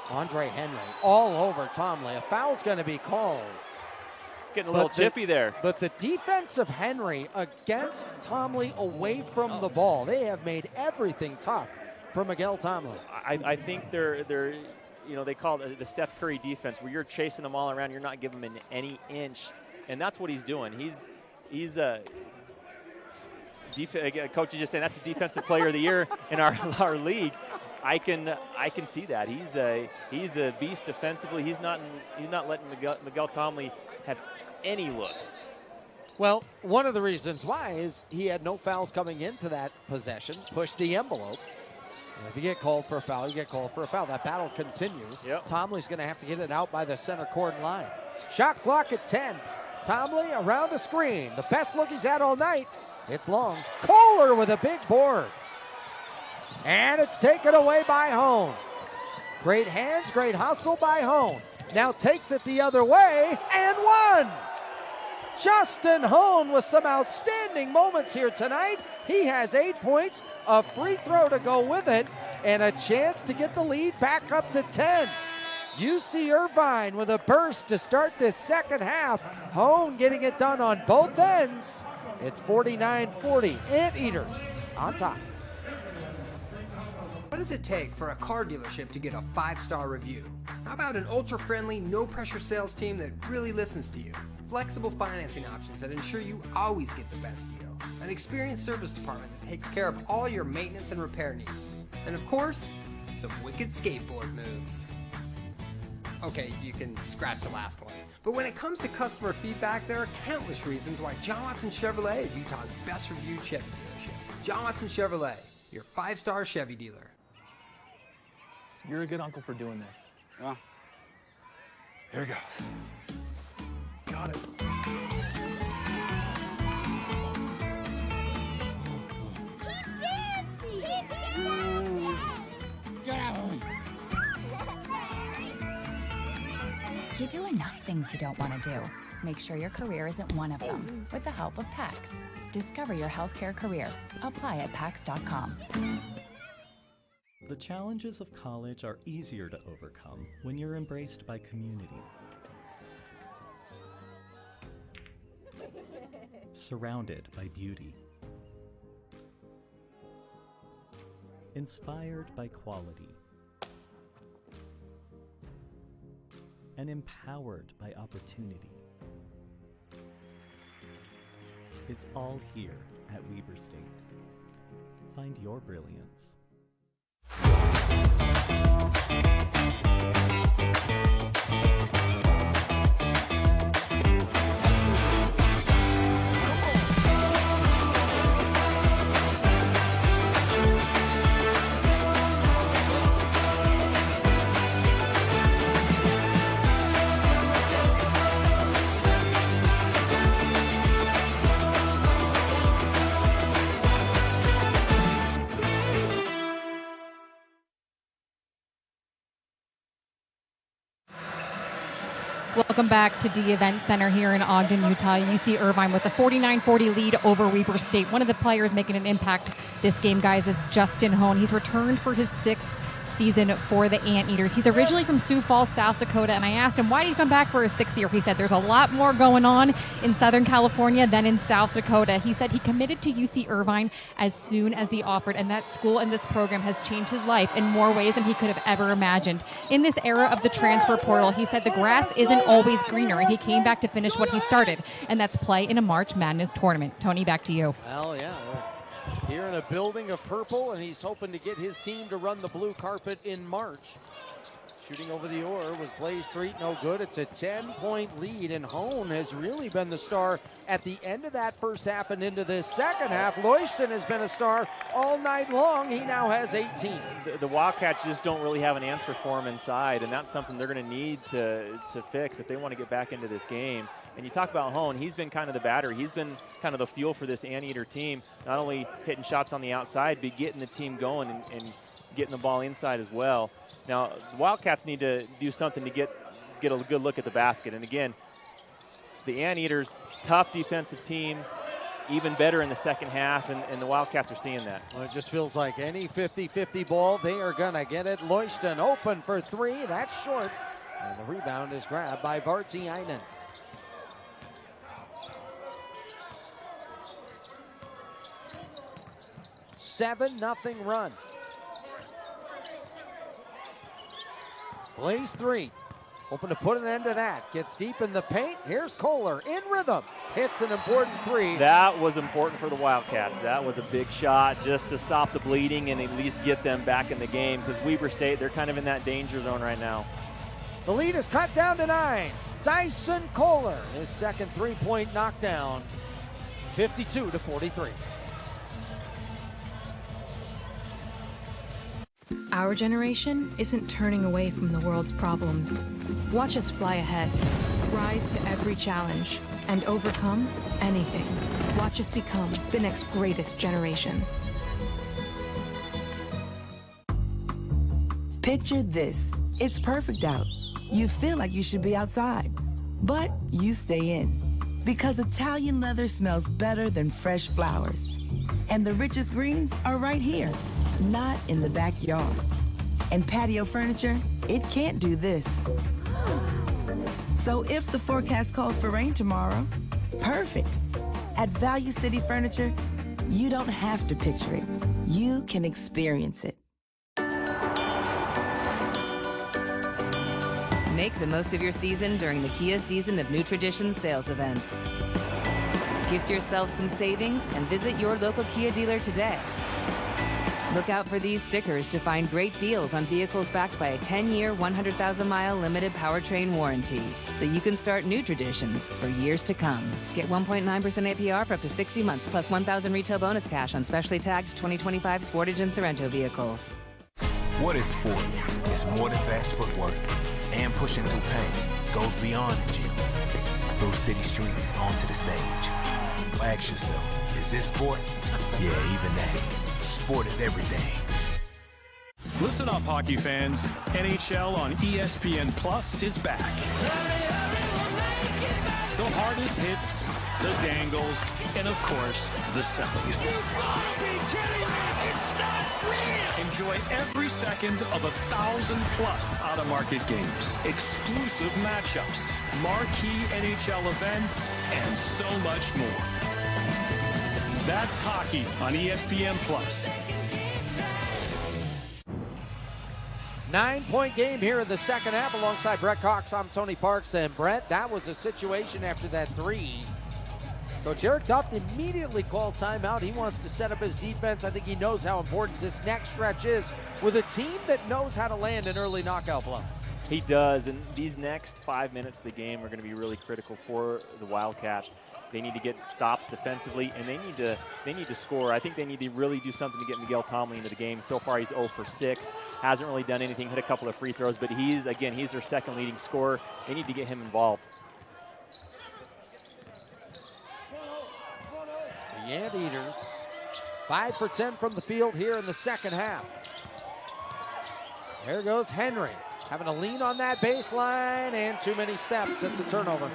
Andre Henry all over Tomley. A foul's going to be called. It's getting a little chippy there. But the defense of Henry against Tomley away from the ball, they have made everything tough for Miguel Tomley. I think they're they call it the Steph Curry defense, where you're chasing them all around, you're not giving them any inch, and that's what he's doing. He's Coach is just saying that's a defensive player of the year in our league. I can see that he's a beast defensively. He's not letting Miguel Tomley have any look. Well, one of the reasons why is he had no fouls coming into that possession. Pushed the envelope. And if you get called for a foul, you get called for a foul. That battle continues. Yep. Tomley's going to have to get it out by the center court line. Shot clock at 10. Tomley around the screen. The best look he's had all night. It's long. Kohler with a big board. And it's taken away by Hone. Great hands, great hustle by Hone. Now takes it the other way and one. Justin Hone with some outstanding moments here tonight. He has 8 points, a free throw to go with it, and a chance to get the lead back up to 10. UC Irvine with a burst to start this second half. Hone getting it done on both ends. It's 49-40. Anteaters on top. What does it take for a car dealership to get a 5-star review? How about an ultra-friendly, no-pressure sales team that really listens to you? Flexible financing options that ensure you always get the best deal. An experienced service department that takes care of all your maintenance and repair needs. And of course, some wicked skateboard moves. Okay, you can scratch the last one. But when it comes to customer feedback, there are countless reasons why John Watson Chevrolet is Utah's best reviewed Chevy dealership. John Watson Chevrolet, your 5-star Chevy dealer. You're a good uncle for doing this. Well, here goes. Got it. You do enough things you don't want to do. Make sure your career isn't one of them with the help of PACS. Discover your healthcare career. Apply at PACS.com. The challenges of college are easier to overcome when you're embraced by community. Surrounded by beauty. Inspired by quality. And empowered by opportunity. It's all here at Weber State. Find your brilliance. Welcome back to the Event Center here in Ogden, Utah. UC Irvine with a 49-40 lead over Weber State. One of the players making an impact this game, guys, is Justin Hone. He's returned for his 6th season for the Anteaters. He's originally from Sioux Falls, South Dakota, and I asked him why did he come back for his 6th year. He said there's a lot more going on in Southern California than in South Dakota. He said he committed to UC Irvine as soon as they offered, and that school and this program has changed his life in more ways than he could have ever imagined. In this era of the transfer portal, he said the grass isn't always greener, and he came back to finish what he started, and that's play in a March Madness tournament. Tony, back to you. Well, yeah. Here in a building of purple, and he's hoping to get his team to run the blue carpet in March. Shooting over the oar was Blaze Street, no good. It's a 10-point lead, and Hone has really been the star at the end of that first half and into this second half. Leuchten has been a star all night long. He now has 18. The Wildcats just don't really have an answer for him inside, and that's something they're going to need to fix if they want to get back into this game. And you talk about Hone, he's been kind of the battery. He's been kind of the fuel for this Anteater team, not only hitting shots on the outside, but getting the team going and getting the ball inside as well. Now, the Wildcats need to do something to get a good look at the basket. And again, the Anteaters, tough defensive team, even better in the second half, and the Wildcats are seeing that. Well, it just feels like any 50-50 ball, they are going to get it. Leuchten open for three. That's short. And the rebound is grabbed by Vartiainen. Seven-0 run. Blaze three. Hoping to put an end to that. Gets deep in the paint. Here's Kohler in rhythm. Hits an important three. That was important for the Wildcats. That was a big shot just to stop the bleeding and at least get them back in the game, because Weber State, they're kind of in that danger zone right now. The lead is cut down to 9. Dyson Kohler, his second three-point knockdown. 52-43. Our generation isn't turning away from the world's problems. Watch us fly ahead, rise to every challenge, and overcome anything. Watch us become the next greatest generation. Picture this. It's perfect out. You feel like you should be outside, but you stay in. Because Italian leather smells better than fresh flowers. And the richest greens are right here, not in the backyard. And patio furniture, it can't do this. So if the forecast calls for rain tomorrow, perfect. At Value City Furniture, you don't have to picture it. You can experience it. Make the most of your season during the Kia Season of New Traditions sales event. Gift yourself some savings and visit your local Kia dealer today. Look out for these stickers to find great deals on vehicles backed by a 10-year, 100,000-mile limited powertrain warranty, so you can start new traditions for years to come. Get 1.9% APR for up to 60 months, plus $1,000 retail bonus cash on specially tagged 2025 Sportage and Sorrento vehicles. What is sport? It's more than fast footwork. And pushing through pain goes beyond the gym. Through city streets, onto the stage. Ask yourself, is this sport? Yeah, even that. Sport is everything. Listen up, hockey fans. NHL on ESPN Plus is back. The hardest hits, the dangles, and of course, the sellies. You gotta be kidding me! It's not real! Enjoy every second of 1,000+ out-of-market games, exclusive matchups, marquee NHL events, and so much more. That's hockey on ESPN Plus. 9-point game here in the second half. Alongside Brett Cox, I'm Tony Parks. And Brett, that was a situation after that three. Coach Eric Duff immediately called timeout. He wants to set up his defense. I think he knows how important this next stretch is with a team that knows how to land an early knockout blow. He does, and these next 5 minutes of the game are going to be really critical for the Wildcats. They need to get stops defensively, and they need to score. I think they need to really do something to get Miguel Tomlin into the game. So far, he's 0 for 6. Hasn't really done anything, hit a couple of free throws, but he's their second leading scorer. They need to get him involved. The Anteaters, 5 for 10 from the field here in the second half. There goes Henry, having a lean on that baseline, and too many steps. It's a turnover.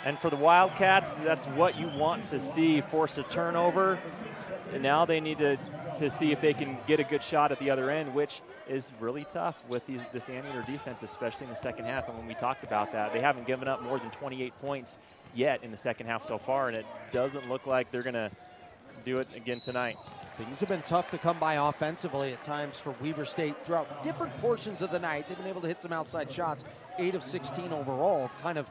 And for the Wildcats, that's what you want to see, force a turnover. And now they need to see if they can get a good shot at the other end, which is really tough with this Anteater defense, especially in the second half. And when we talked about that, they haven't given up more than 28 points yet in the second half so far, and it doesn't look like they're going to do it again tonight. Things have been tough to come by offensively at times for Weber State throughout different portions of the night. They've been able to hit some outside shots, 8 of 16 overall, to kind of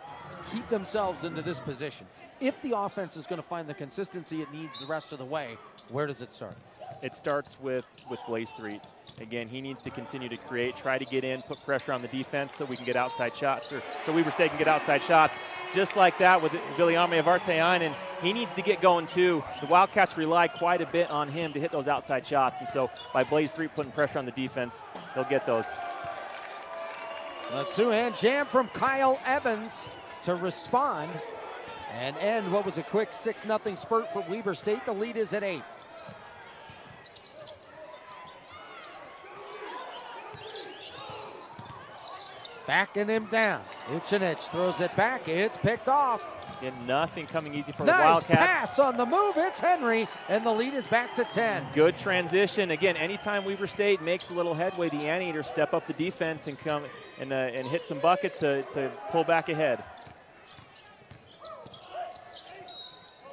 keep themselves into this position. If the offense is going to find the consistency it needs the rest of the way, where does it start? It starts with Blaze Street. Again, he needs to continue to create, try to get in, put pressure on the defense so we can get outside shots, or so Weber State can get outside shots. Just like that with Viliame Avartayainen, he needs to get going too. The Wildcats rely quite a bit on him to hit those outside shots, and so by Blaze Street putting pressure on the defense, they'll get those. A two-hand jam from Kyle Evans to respond and end what was a quick 6-0 spurt for Weber State. The lead is at 8. Backing him down. Uchinich throws it back. It's picked off. Again, nothing coming easy for the Wildcats. Nice pass on the move. It's Henry, and the lead is back to 10. Good transition. Again, anytime Weber State makes a little headway, the Anteaters step up the defense and come and hit some buckets to pull back ahead.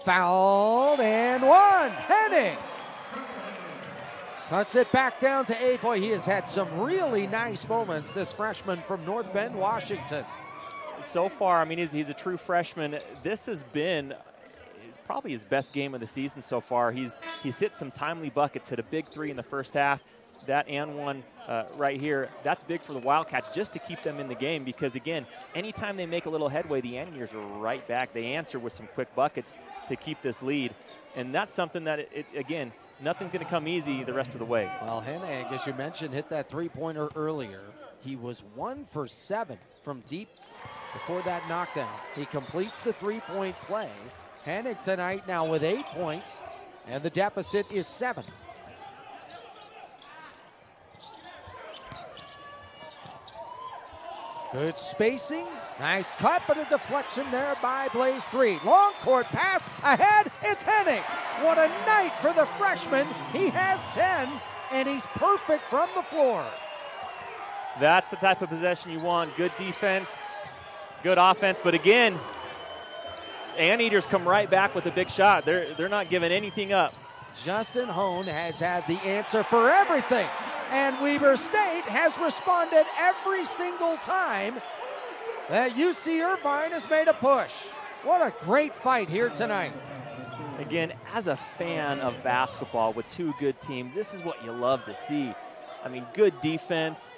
Fouled and one. Henning cuts it back down to 8. Boy, he has had some really nice moments, this freshman from North Bend, Washington. So far, I mean, he's a true freshman. This has been probably his best game of the season so far. He's hit some timely buckets, hit a big 3 in the first half. That and one right here, that's big for the Wildcats just to keep them in the game because, again, anytime they make a little headway, the Anteaters are right back. They answer with some quick buckets to keep this lead. And that's something that, again, nothing's going to come easy the rest of the way. Well, Hennig, as you mentioned, hit that three-pointer earlier. He was 1 for 7 from deep before that knockdown. He completes the three-point play. Hennig tonight now with 8 points, and the deficit is 7. Good spacing. Nice cut, but a deflection there by Blaze 3. Long court pass ahead. It's Hennig. What a night for the freshman. He has 10, and he's perfect from the floor. That's the type of possession you want. Good defense, good offense. But again, Anteaters come right back with a big shot. They're not giving anything up. Justin Hone has had the answer for everything. And Weber State has responded every single time that UC Irvine has made a push. What a great fight here tonight. Again, as a fan of basketball with two good teams, this is what you love to see. I mean, good defense.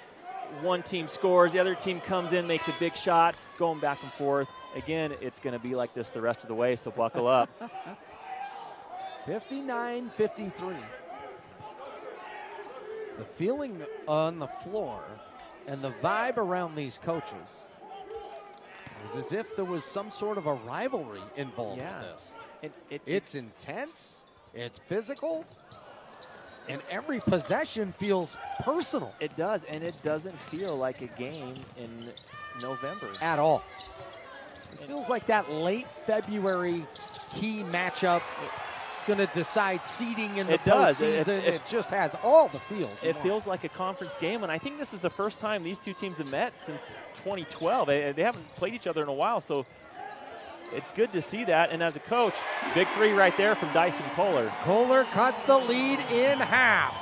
One team scores, the other team comes in, makes a big shot, going back and forth. Again, it's going to be like this the rest of the way, so buckle up. 59-53. The feeling on the floor and the vibe around these coaches is as if there was some sort of a rivalry involved in this. It's intense, it's physical, and every possession feels personal. It does, and it doesn't feel like a game in November. At all. This feels like that late February key matchup. It's going to decide seeding in the postseason. It just has all the feels. It feels like a conference game, and I think this is the first time these two teams have met since 2012. They haven't played each other in a while, so it's good to see that. And as a coach, big 3 right there from Dyson Kohler. Kohler cuts the lead in half.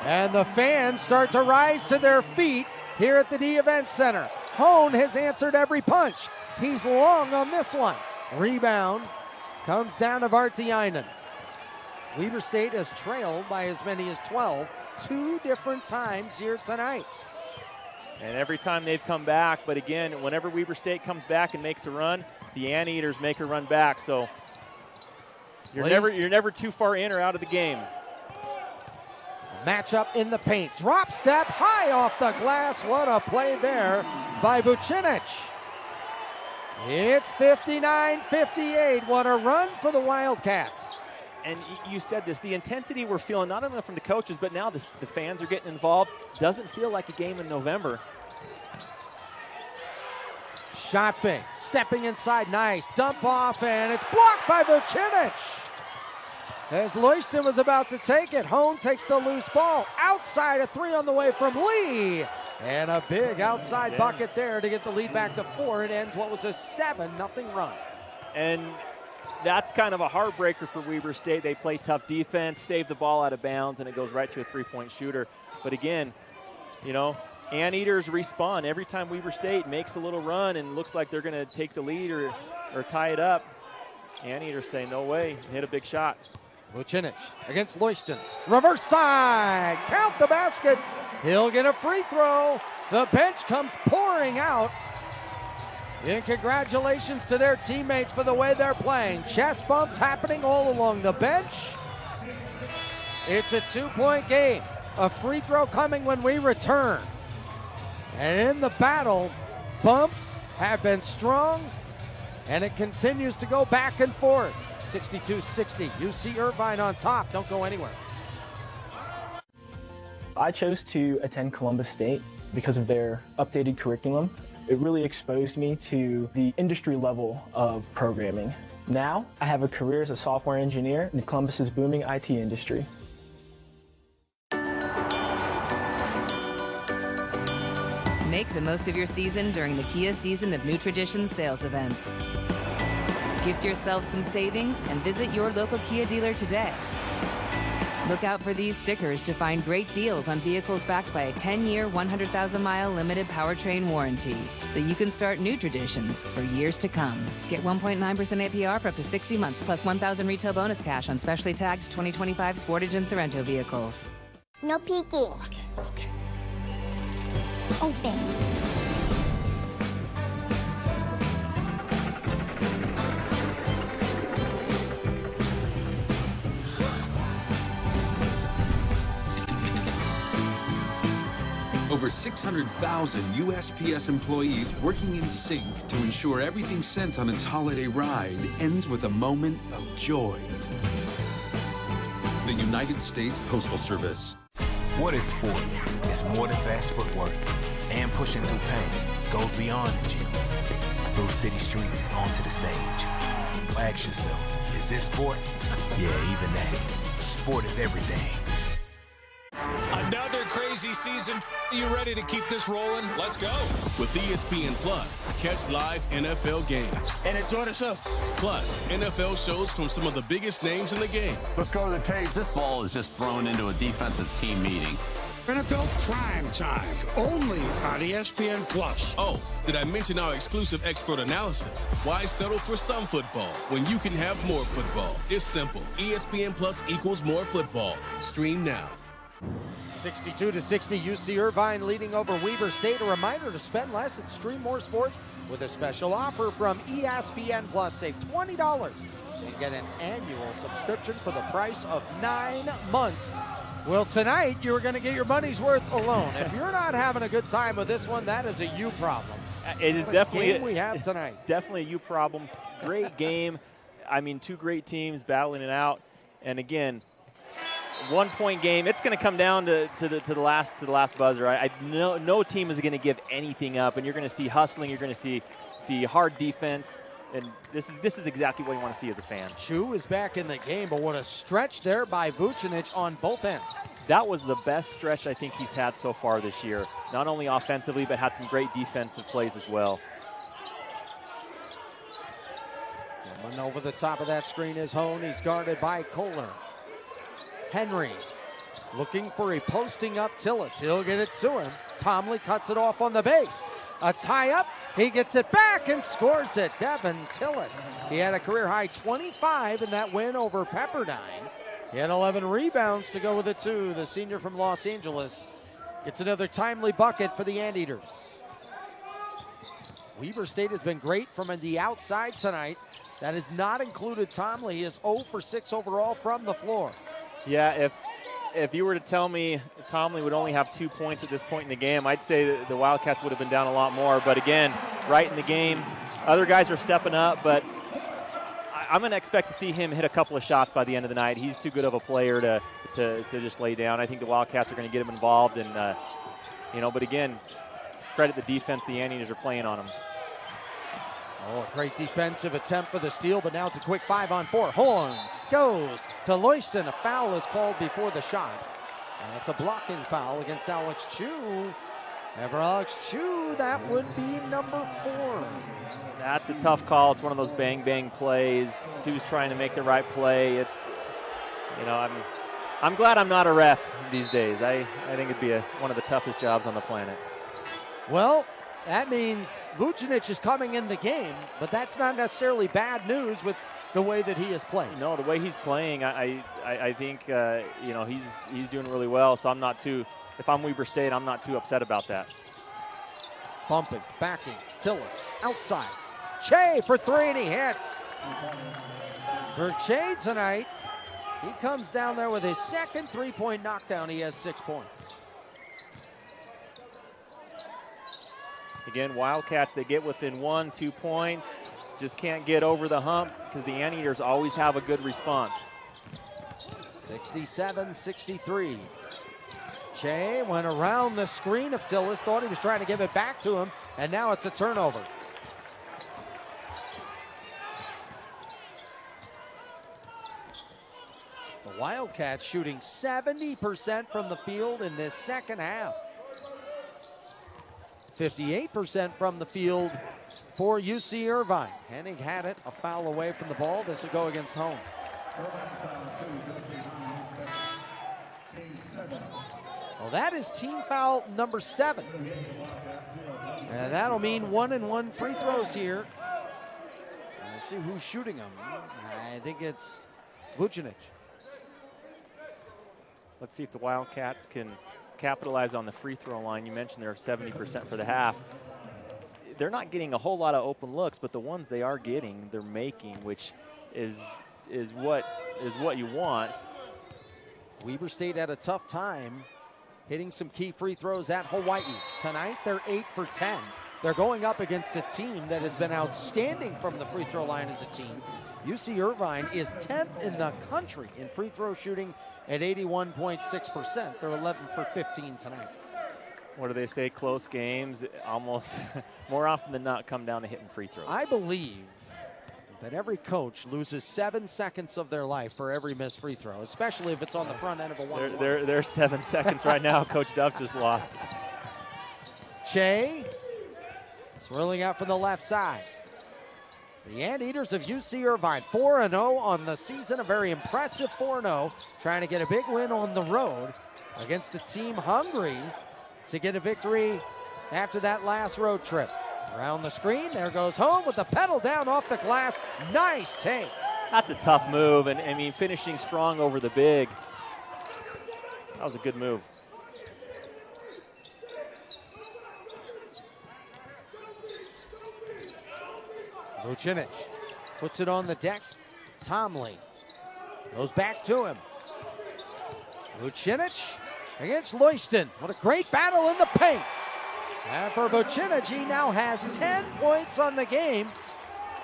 And the fans start to rise to their feet here at the D Event Center. Hone has answered every punch. He's long on this one. Rebound comes down to Vartiainen. Weber State has trailed by as many as 12 2 different times here tonight. And every time they've come back, but again, whenever Weber State comes back and makes a run, the Anteaters make a run back. So you're never too far in or out of the game. Matchup in the paint. Drop step high off the glass. What a play there by Vucinic. It's 59-58. What a run for the Wildcats. And you said this, the intensity we're feeling, not only from the coaches, but now the fans are getting involved. Doesn't feel like a game in November. Shot fake, stepping inside, nice. Dump off, and it's blocked by Vucinic. As Leuchten was about to take it, Hone takes the loose ball. Outside, a 3 on the way from Lee. And a big outside bucket there to get the lead back to 4. It ends what was a 7-0 run. And that's kind of a heartbreaker for Weber State. They play tough defense, save the ball out of bounds, and it goes right to a 3-point shooter. But again, you know, Anteaters respond. Every time Weber State makes a little run and looks like they're going to take the lead or tie it up, Anteaters say, no way, hit a big shot. Vucinic against Leuchten. Reverse side. Count the basket. He'll get a free throw. The bench comes pouring out. And congratulations to their teammates for the way they're playing. Chest bumps happening all along the bench. It's a 2-point game. A free throw coming when we return. And in the battle, bumps have been strong, and it continues to go back and forth. 62-60. UC Irvine on top. Don't go anywhere. I chose to attend Columbus State because of their updated curriculum. It really exposed me to the industry level of programming. Now, I have a career as a software engineer in Columbus's booming IT industry. Make the most of your season during the Kia Season of New Traditions sales event. Gift yourself some savings and visit your local Kia dealer today. Look out for these stickers to find great deals on vehicles backed by a 10-year, 100,000-mile limited powertrain warranty, so you can start new traditions for years to come. Get 1.9% APR for up to 60 months, plus $1,000 retail bonus cash on specially tagged 2025 Sportage and Sorrento vehicles. No peeking. Okay. Open. Over 600,000 USPS employees working in sync to ensure everything sent on its holiday ride ends with a moment of joy. The United States Postal Service. What is sport? It's more than fast footwork. And pushing through pain goes beyond the gym. Through city streets, onto the stage. Ask yourself, is this sport? Yeah, even that. Sport is everything. Another crazy season. Are you ready to keep this rolling? Let's go. With ESPN Plus, catch live NFL games. And enjoy the show. Plus, NFL shows from some of the biggest names in the game. Let's go to the tape. This ball is just thrown into a defensive team meeting. NFL Prime Time, only on ESPN Plus. Oh, did I mention our exclusive expert analysis? Why settle for some football when you can have more football? It's simple. ESPN Plus equals more football. Stream now. 62-60, UC Irvine leading over Weber State. A reminder to spend less and stream more sports with a special offer from ESPN Plus. Save $20 and get an annual subscription for the price of 9 months. Well, tonight you're going to get your money's worth alone. If you're not having a good time with this one, that is a you problem. It is what definitely game we have tonight. Definitely a you problem. Great game. I mean, two great teams battling it out, and again, 1-point game. It's going to come down to the last buzzer. No team is going to give anything up, and you're going to see hustling. You're going to see hard defense, and this is exactly what you want to see as a fan. Chu is back in the game, but what a stretch there by Vucinic on both ends. That was the best stretch I think he's had so far this year. Not only offensively, but had some great defensive plays as well. Coming over the top of that screen is Hone. He's guarded by Kohler. Henry looking for a posting up Tillis. He'll get it to him. Tomley cuts it off on the base. A tie up. He gets it back and scores it. Devin Tillis. He had a career high 25 in that win over Pepperdine. He had 11 rebounds to go with it too. The senior from Los Angeles gets another timely bucket for the Anteaters. Weber State has been great from the outside tonight. That has not included Tomley. He is 0 for 6 overall from the floor. Yeah, if you were to tell me Tomley would only have 2 points at this point in the game, I'd say that the Wildcats would have been down a lot more. But again, right in the game, other guys are stepping up, but I'm going to expect to see him hit a couple of shots by the end of the night. He's too good of a player to just lay down. I think the Wildcats are going to get him involved, and but again, credit the defense the Anteaters are playing on him. Oh, a great defensive attempt for the steal, but now it's a quick 5-on-4. Horn goes to Leuchten. A foul is called before the shot. And it's a blocking foul against Alex Chu. Ever Alex Chu, that would be number 4. That's a tough call. It's one of those bang-bang plays. Chu's trying to make the right play. It's, I'm glad I'm not a ref these days. I think it'd be one of the toughest jobs on the planet. Well, that means Vucinic is coming in the game, but that's not necessarily bad news with the way that he is playing. No, the way he's playing, I think he's doing really well. So I'm not too. If I'm Weber State, I'm not too upset about that. Bumping, backing, Tillis outside. Che for three, and he hits. For Che tonight, he comes down there with his second three-point knockdown. He has 6 points. Again, Wildcats, they get within 1-2 points. Just can't get over the hump because the Anteaters always have a good response. 67-63. Che went around the screen of Tillis, thought he was trying to give it back to him, and now it's a turnover. The Wildcats shooting 70% from the field in this second half. 58% from the field for UC Irvine. Hennig had it, a foul away from the ball. This will go against home. Well, that is team foul number 7. And that'll mean 1-and-1 free throws here. We'll see who's shooting them. I think it's Vucinic. Let's see if the Wildcats can capitalize on the free throw line. You mentioned they're 70% for the half. They're not getting a whole lot of open looks, but the ones they are getting, they're making, which is what you want. Weber State had a tough time hitting some key free throws at Hawaii. Tonight, they're 8 for 10. They're going up against a team that has been outstanding from the free throw line as a team. UC Irvine is 10th in the country in free throw shooting at 81.6%. They're 11 for 15 tonight. What do they say? Close games almost more often than not come down to hitting free throws. I believe that every coach loses 7 seconds of their life for every missed free throw, especially if it's on the front end of a 1-on-1. They're 7 seconds right now. Coach Duff just lost. Che swirling out from the left side. The Anteaters of UC Irvine, 4-0 on the season, a very impressive 4-0, trying to get a big win on the road against a team hungry to get a victory after that last road trip. Around the screen, there goes home with the pedal down off the glass. Nice take. That's a tough move, and I mean, finishing strong over the big. That was a good move. Vucinic puts it on the deck. Tomley goes back to him. Vucinic against Leuchten. What a great battle in the paint. And for Vucinic, he now has 10 points on the game.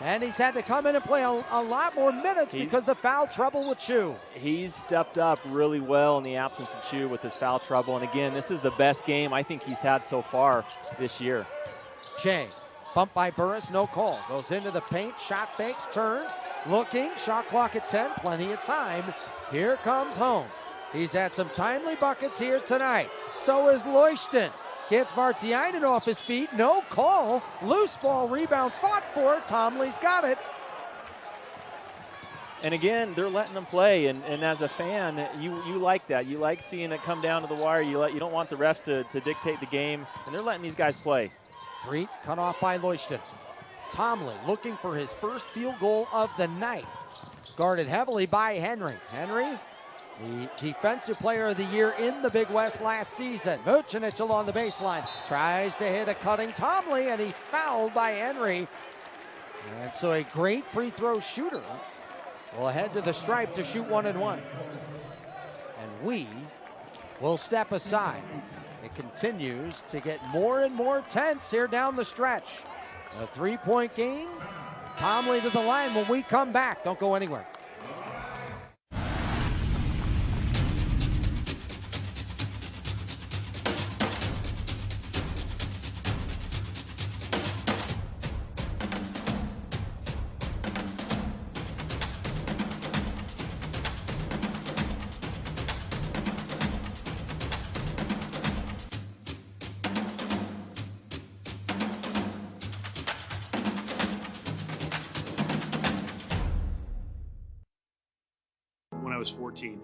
And he's had to come in and play a lot more minutes because the foul trouble with Chu. He's stepped up really well in the absence of Chu with his foul trouble. And again, this is the best game I think he's had so far this year. Che, bumped by Burris, no call. Goes into the paint, shot fakes, turns, looking, shot clock at 10, plenty of time. Here comes home. He's had some timely buckets here tonight. So is Leuchten. Gets Vartiainen off his feet, no call. Loose ball rebound, fought for. Tomley's got it. And again, they're letting them play, and as a fan, you like that. You like seeing it come down to the wire. You don't want the refs to dictate the game, and they're letting these guys play. Three cut off by Leuchten. Tomley looking for his first field goal of the night. Guarded heavily by Henry. Henry, the defensive player of the year in the Big West last season. Vucinic along the baseline. Tries to hit a cutting Tomley, and he's fouled by Henry. And so a great free throw shooter will head to the stripe to shoot 1-and-1. And we will step aside. It continues to get more and more tense here down the stretch. A 3-point game. Tomley to the line when we come back. Don't go anywhere. When I was 14,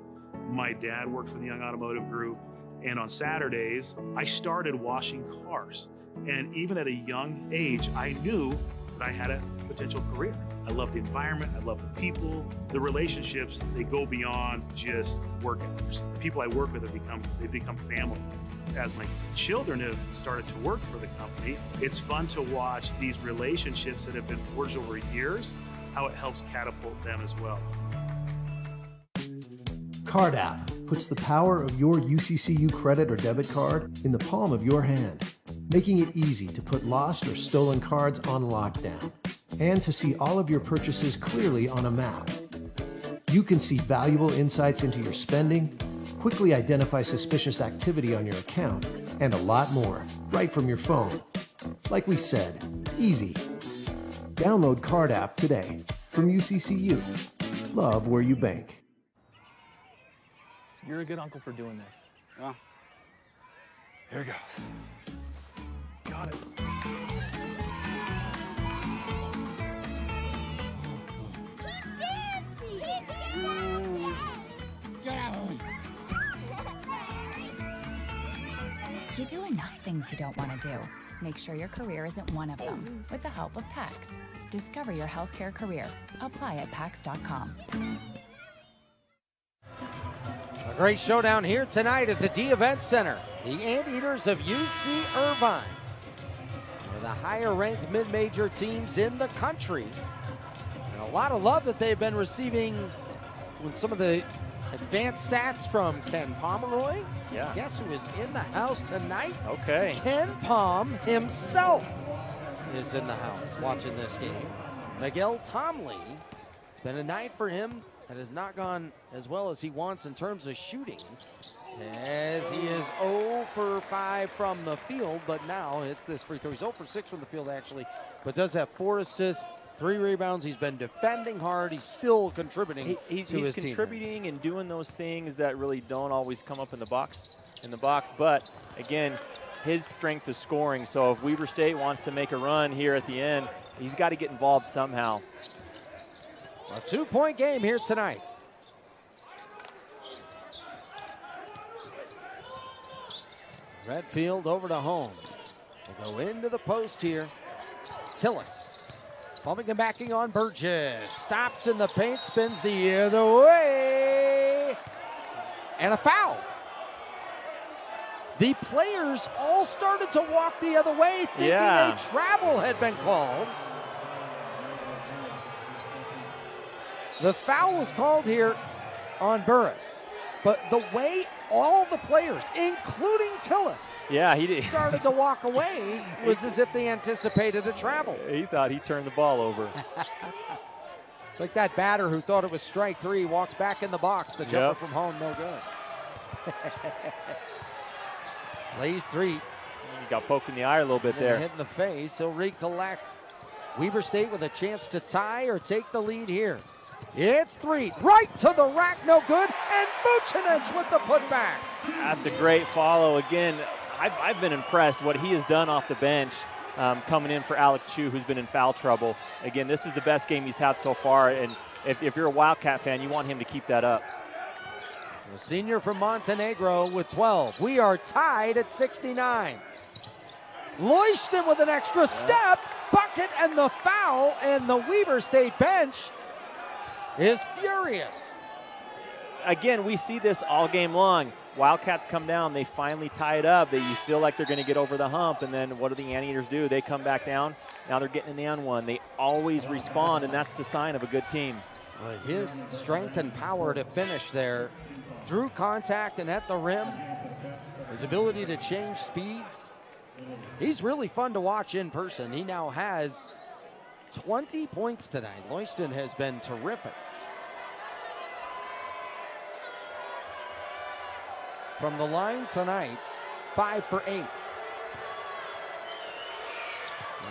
my dad worked for the Young Automotive Group, and on Saturdays, I started washing cars. And even at a young age, I knew I had a potential career. I love the environment. I love the people. The relationships, they go beyond just work hours. The people I work with have become family. As my children have started to work for the company, it's fun to watch these relationships that have been forged over years, how it helps catapult them as well. Card App puts the power of your UCCU credit or debit card in the palm of your hand, making it easy to put lost or stolen cards on lockdown and to see all of your purchases clearly on a map. You can see valuable insights into your spending, quickly identify suspicious activity on your account, and a lot more right from your phone. Like we said, easy. Download Card App today from UCCU. Love where you bank. You're a good uncle for doing this. Well, here goes. Got it. You do enough things you don't want to do. Make sure your career isn't one of them with the help of PAX. Discover your healthcare career. Apply at PAX.com. A great showdown here tonight at the D Event Center. The Anteaters of UC Irvine, one of the higher-ranked mid-major teams in the country. And a lot of love that they've been receiving with some of the advanced stats from Ken Pomeroy. Yeah. Guess who is in the house tonight? Okay. Ken Pom himself is in the house watching this game. Miguel Tomley, it's been a night for him that has not gone as well as he wants in terms of shooting, as he is 0 for 5 from the field, but now it's this free throw. He's 0 for 6 from the field, actually, but does have 4 assists, 3 rebounds. He's been defending hard. He's still contributing he's to his team. He's contributing and doing those things that really don't always come up in the box. But, again, his strength is scoring. So if Weber State wants to make a run here at the end, he's got to get involved somehow. A 2-point game here tonight. Redfield over to home. They go into the post here. Tillis. Bumping and backing on Burgess. Stops in the paint, spins the other way. And a foul. The players all started to walk the other way, thinking a travel had been called. The foul was called here on Burris. But the way all the players, including Tillis, he did. started to walk away was as if they anticipated a travel. He thought he turned the ball over. It's like that batter who thought it was strike 3, walks back in the box. The jumper from home, no good. Lays 3. He got poked in the eye a little bit there. Hit in the face. He'll recollect. Weber State with a chance to tie or take the lead here. It's 3, right to the rack, no good, and Vucinic with the putback. That's a great follow. Again, I've been impressed what he has done off the bench, coming in for Alec Chu, who's been in foul trouble. Again, this is the best game he's had so far, and if you're a Wildcat fan, you want him to keep that up. The senior from Montenegro with 12. We are tied at 69. Leuchten with an extra step, bucket, and the foul, and the Weber State bench is furious. Again, we see this all game long. Wildcats come down, they finally tie it up. You feel like they're going to get over the hump, and then what do the Anteaters do? They come back down. Now they're getting an and one. They always respond, and that's the sign of a good team. His strength and power to finish there through contact and at the rim, his ability to change speeds. He's really fun to watch in person. He now has 20 points tonight. Leuchten has been terrific. From the line tonight, 5 for 8.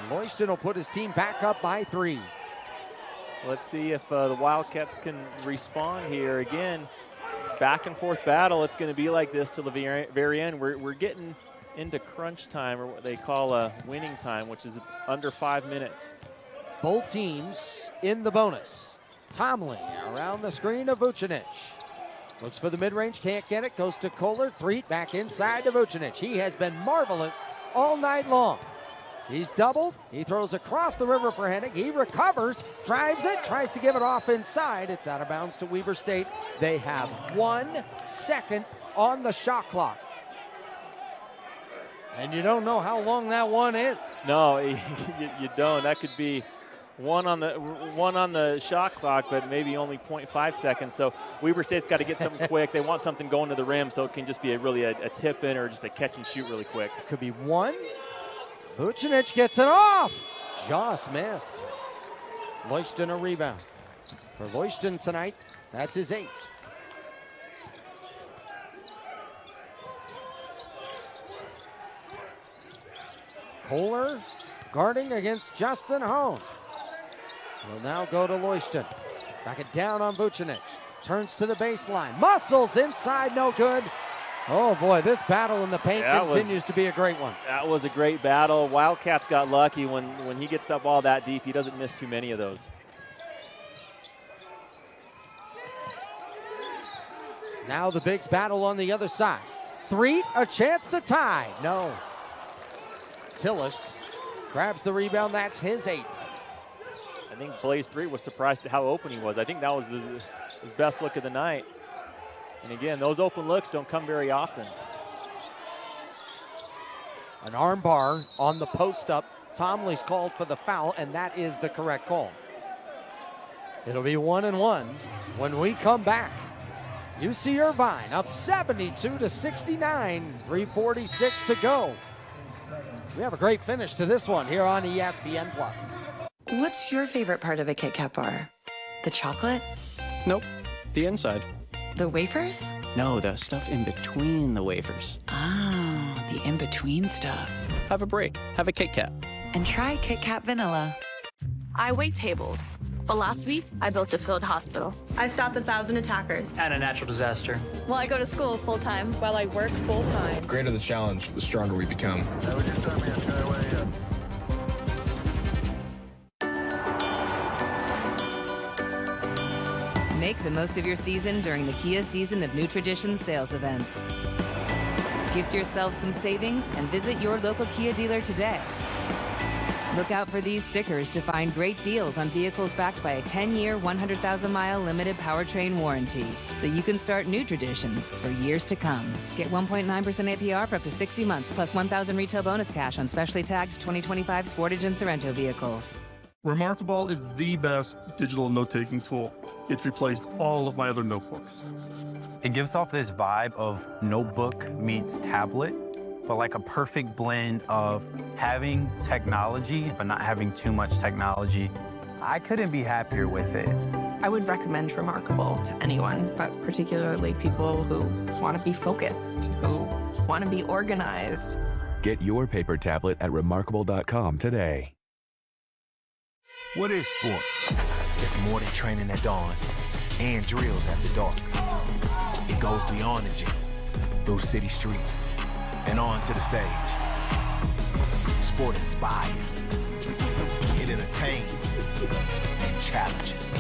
And Leuchten will put his team back up by 3. Let's see if the Wildcats can respond here. Again, back and forth battle. It's going to be like this till the very end. We're getting into crunch time, or what they call a winning time, which is under 5 minutes. Both teams in the bonus. Tomley around the screen of Vucinic. Looks for the mid-range, can't get it, goes to Kohler. 3 back inside to Vucinic. He has been marvelous all night long. He's doubled. He throws across the river for Hennig. He recovers, drives it, tries to give it off inside. It's out of bounds to Weber State. They have 1 second on the shot clock. And you don't know how long that one is. No, you don't. That could be one on the shot clock, but maybe only 0.5 seconds. So Weber State's got to get something quick. They want something going to the rim, so it can just be a tip in or just a catch and shoot really quick. It could be one. Vucinic gets it off. Just miss. Leuchten a rebound. For Leuchten tonight, that's his 8th. Kohler guarding against Justin Hone. Will now go to Leuchten. Back it down on Vucinic. Turns to the baseline. Muscles inside, no good. Oh boy, this battle in the paint continues to be a great one. That was a great battle. Wildcats got lucky when he gets that ball that deep. He doesn't miss too many of those. Now the Bigs battle on the other side. 3, a chance to tie. No. Tillis grabs the rebound. That's his 8th. I think Blaze 3 was surprised at how open he was. I think that was his best look of the night. And again, those open looks don't come very often. An arm bar on the post up. Tomley's called for the foul, and that is the correct call. It'll be 1-1 when we come back. UC Irvine up 72-69, 3:46 to go. We have a great finish to this one here on ESPN+. What's your favorite part of a Kit Kat bar? The chocolate? Nope, the inside. The wafers? No, the stuff in between the wafers. Ah, the in-between stuff. Have a break. Have a Kit Kat. And try Kit Kat Vanilla. I wait tables. But last week, I built a field hospital. I stopped 1,000 attackers. And a natural disaster. Well, I go to school full-time. While I work full-time. The greater the challenge, the stronger we become. Make the most of your season during the Kia Season of New Traditions sales event. Gift yourself some savings and visit your local Kia dealer today. Look out for these stickers to find great deals on vehicles backed by a 10-year, 100,000-mile limited powertrain warranty, so you can start new traditions for years to come. Get 1.9% APR for up to 60 months, plus $1,000 retail bonus cash on specially tagged 2025 Sportage and Sorrento vehicles. Remarkable is the best digital note-taking tool. It's replaced all of my other notebooks. It gives off this vibe of notebook meets tablet, but like a perfect blend of having technology, but not having too much technology. I couldn't be happier with it. I would recommend Remarkable to anyone, but particularly people who want to be focused, who want to be organized. Get your paper tablet at remarkable.com today. What is sport? It's more than training at dawn and drills after dark. It goes beyond the gym, through city streets, and on to the stage. Sport inspires, it entertains, and challenges.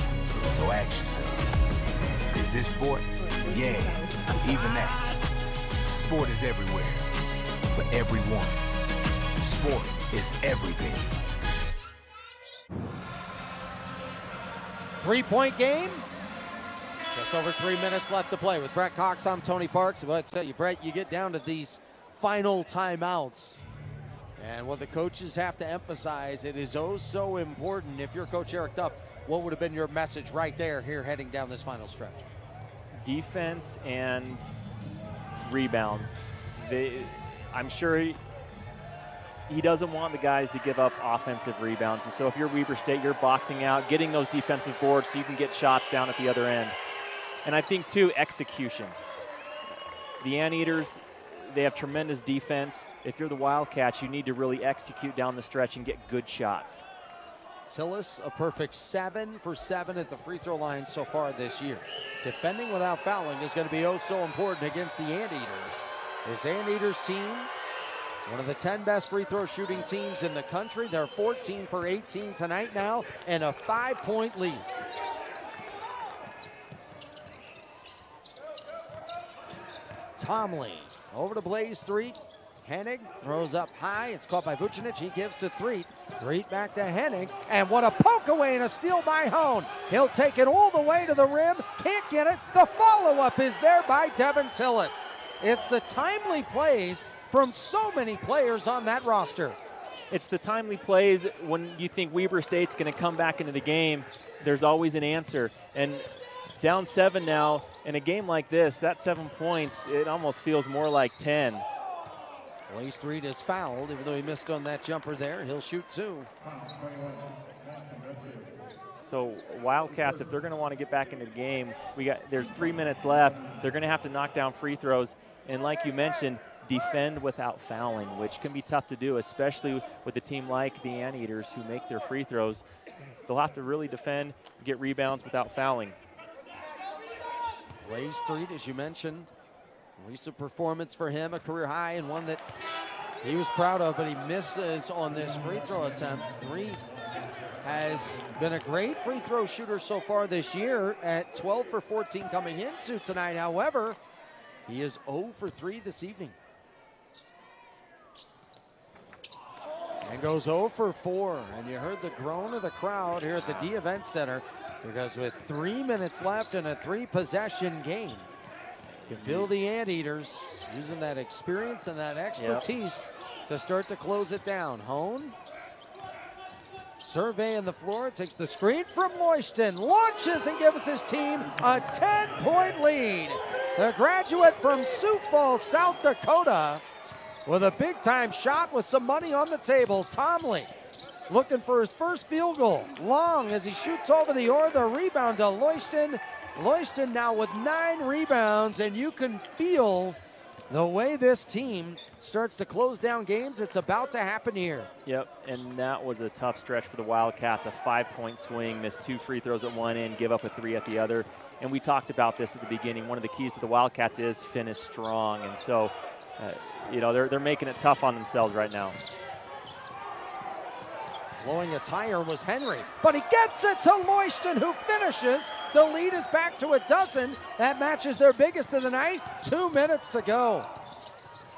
So ask yourself, is this sport? Yeah, even that. Sport is everywhere, for everyone. Sport is everything. 3-point game. Just over 3 minutes left to play. With Brett Cox, I'm Tony Parks. But I tell you, Brett, you get down to these final timeouts. And what the coaches have to emphasize, it is oh so important. If you're Coach Eric Duff, what would have been your message right there here heading down this final stretch? Defense and rebounds. I'm sure he doesn't want the guys to give up offensive rebounds. And so if you're Weber State, you're boxing out, getting those defensive boards so you can get shots down at the other end. And I think, too, execution. The Anteaters, they have tremendous defense. If you're the Wildcats, you need to really execute down the stretch and get good shots. Tillis, a perfect 7 for 7 at the free throw line so far this year. Defending without fouling is going to be oh so important against the Anteaters. This Anteaters team, one of the 10 best free throw shooting teams in the country. They're 14 for 18 tonight now, and a 5-point lead. Tomley over to Blaze 3. Hennig throws up high. It's caught by Vucinic. He gives to Threet. Threet back to Hennig. And what a poke away and a steal by Hone. He'll take it all the way to the rim. Can't get it. The follow-up is there by Devin Tillis. It's the timely plays from so many players on that roster. It's the timely plays when you think Weber State's going to come back into the game. There's always an answer. And down 7 now, in a game like this, that 7 points, it almost feels more like 10. Blaze Threet is fouled, even though he missed on that jumper there. He'll shoot 2. So Wildcats, if they're going to want to get back into the game, there's 3 minutes left. They're going to have to knock down free throws. And like you mentioned, defend without fouling, which can be tough to do, especially with a team like the Anteaters who make their free throws. They'll have to really defend, get rebounds without fouling. Blaze Threet, as you mentioned, recent performance for him, a career high and one that he was proud of, but he misses on this free throw attempt. Threet has been a great free throw shooter so far this year at 12 for 14 coming into tonight. However, he is 0 for 3 this evening. And goes 0 for 4. And you heard the groan of the crowd here at the D Event Center, because with 3 minutes left in a 3-possession game, you can feel the Anteaters using that experience and that expertise to start to close it down. Hone surveying the floor, takes the screen from Leuchten, launches and gives his team a 10-point lead. The graduate from Sioux Falls, South Dakota, with a big-time shot with some money on the table. Tomley looking for his first field goal. Long as he shoots over the oar, the rebound to Leuchten. Leuchten now with 9 rebounds, and you can feel the way this team starts to close down games. It's about to happen here. Yep, and that was a tough stretch for the Wildcats. A 5-point swing, missed 2 free throws at one end, give up a 3 at the other. And we talked about this at the beginning. One of the keys to the Wildcats is finish strong. And so, they're making it tough on themselves right now. Blowing a tire was Henry, but he gets it to Leuchten, who finishes. The lead is back to a dozen. That matches their biggest of the night. 2 minutes to go.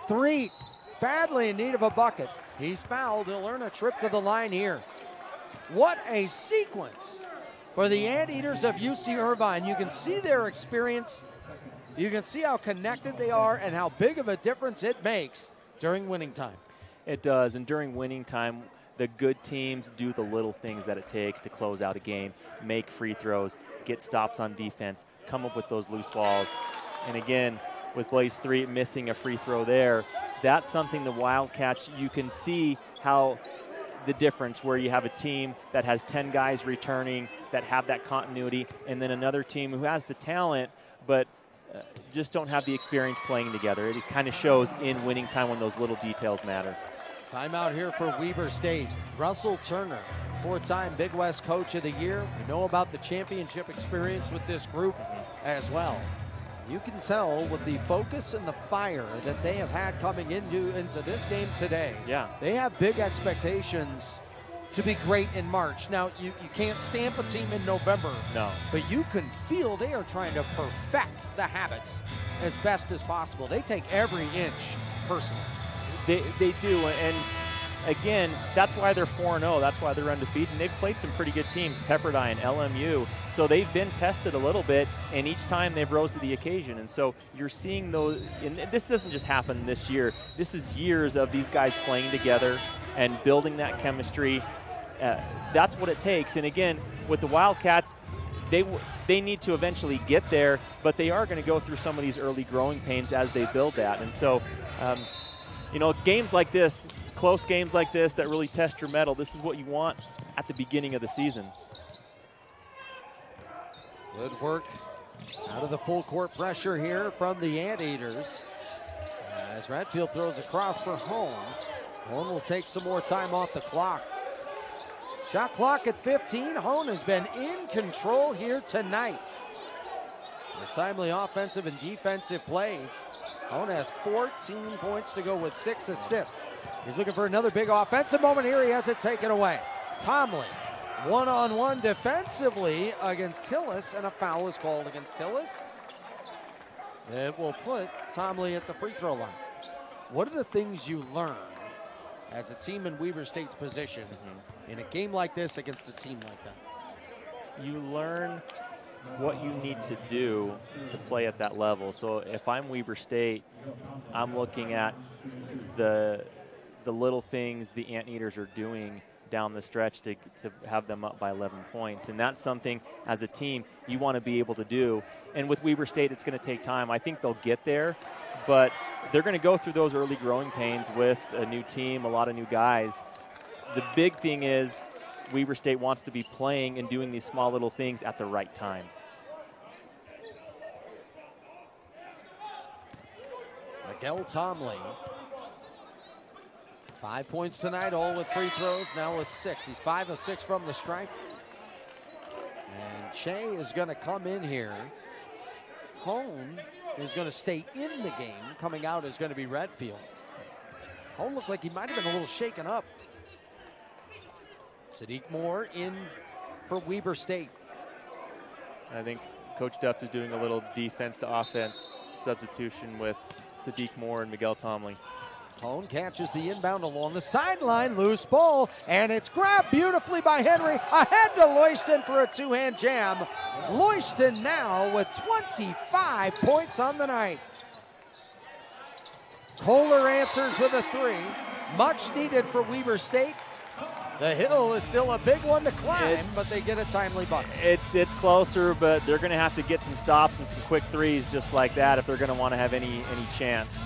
Threet badly in need of a bucket. He's fouled. He'll earn a trip to the line here. What a sequence for the Anteaters of UC Irvine. You can see their experience. You can see how connected they are and how big of a difference it makes during winning time. It does, and during winning time, the good teams do the little things that it takes to close out a game, make free throws, get stops on defense, come up with those loose balls. And again, with Blaze Threet missing a free throw there, that's something the Wildcats, you can see how the difference where you have a team that has 10 guys returning, that have that continuity, and then another team who has the talent, but just don't have the experience playing together. It kind of shows in winning time when those little details matter. Timeout here for Weber State. Russell Turner, 4-time Big West Coach of the Year. We know about the championship experience with this group as well. You can tell with the focus and the fire that they have had coming into this game today. Yeah. They have big expectations to be great in March. Now, you can't stamp a team in November. No. But you can feel they are trying to perfect the habits as best as possible. They take every inch personally. They do, and again, that's why they're 4-0. That's why they're undefeated. And they've played some pretty good teams, Pepperdine, LMU. So they've been tested a little bit, and each time they've rose to the occasion. And so you're seeing those, and this doesn't just happen this year. This is years of these guys playing together and building that chemistry. That's what it takes. And again, with the Wildcats, they need to eventually get there, but they are going to go through some of these early growing pains as they build that. And so, games like this, close games like this that really test your mettle, this is what you want at the beginning of the season. Good work out of the full court pressure here from the Anteaters. As Redfield throws across for Hone. Hone will take some more time off the clock. Shot clock at 15. Hone has been in control here tonight. The timely offensive and defensive plays. Hone has 14 points to go with 6 assists. He's looking for another big offensive moment here. He has it taken away. Tomley, one-on-one defensively against Tillis, and a foul is called against Tillis. It will put Tomley at the free throw line. What are the things you learn as a team in Weber State's position in a game like this against a team like that? You learn what you need to do to play at that level. So if I'm Weber State, I'm looking at the little things the Anteaters are doing down the stretch to have them up by 11 points. And that's something, as a team, you want to be able to do. And with Weber State, it's going to take time. I think they'll get there, but they're going to go through those early growing pains with a new team, a lot of new guys. The big thing is Weber State wants to be playing and doing these small little things at the right time. Miguel Tomley, 5 points tonight, all with free throws, now with 6. He's 5 of 6 from the stripe. And Che is going to come in here. Hone is going to stay in the game. Coming out is going to be Redfield. Hone looked like he might have been a little shaken up. Sadiq Moore in for Weber State. I think Coach Duff is doing a little defense to offense substitution with Sadiq Moore and Miguel Tomley. Hone catches the inbound along the sideline, loose ball, and it's grabbed beautifully by Henry. Ahead to Leuchten for a two-hand jam. Leuchten now with 25 points on the night. Kohler answers with a 3. Much needed for Weber State. The hill is still a big one to climb, but they get a timely bucket. It's closer, but they're going to have to get some stops and some quick threes just like that if they're going to want to have any chance.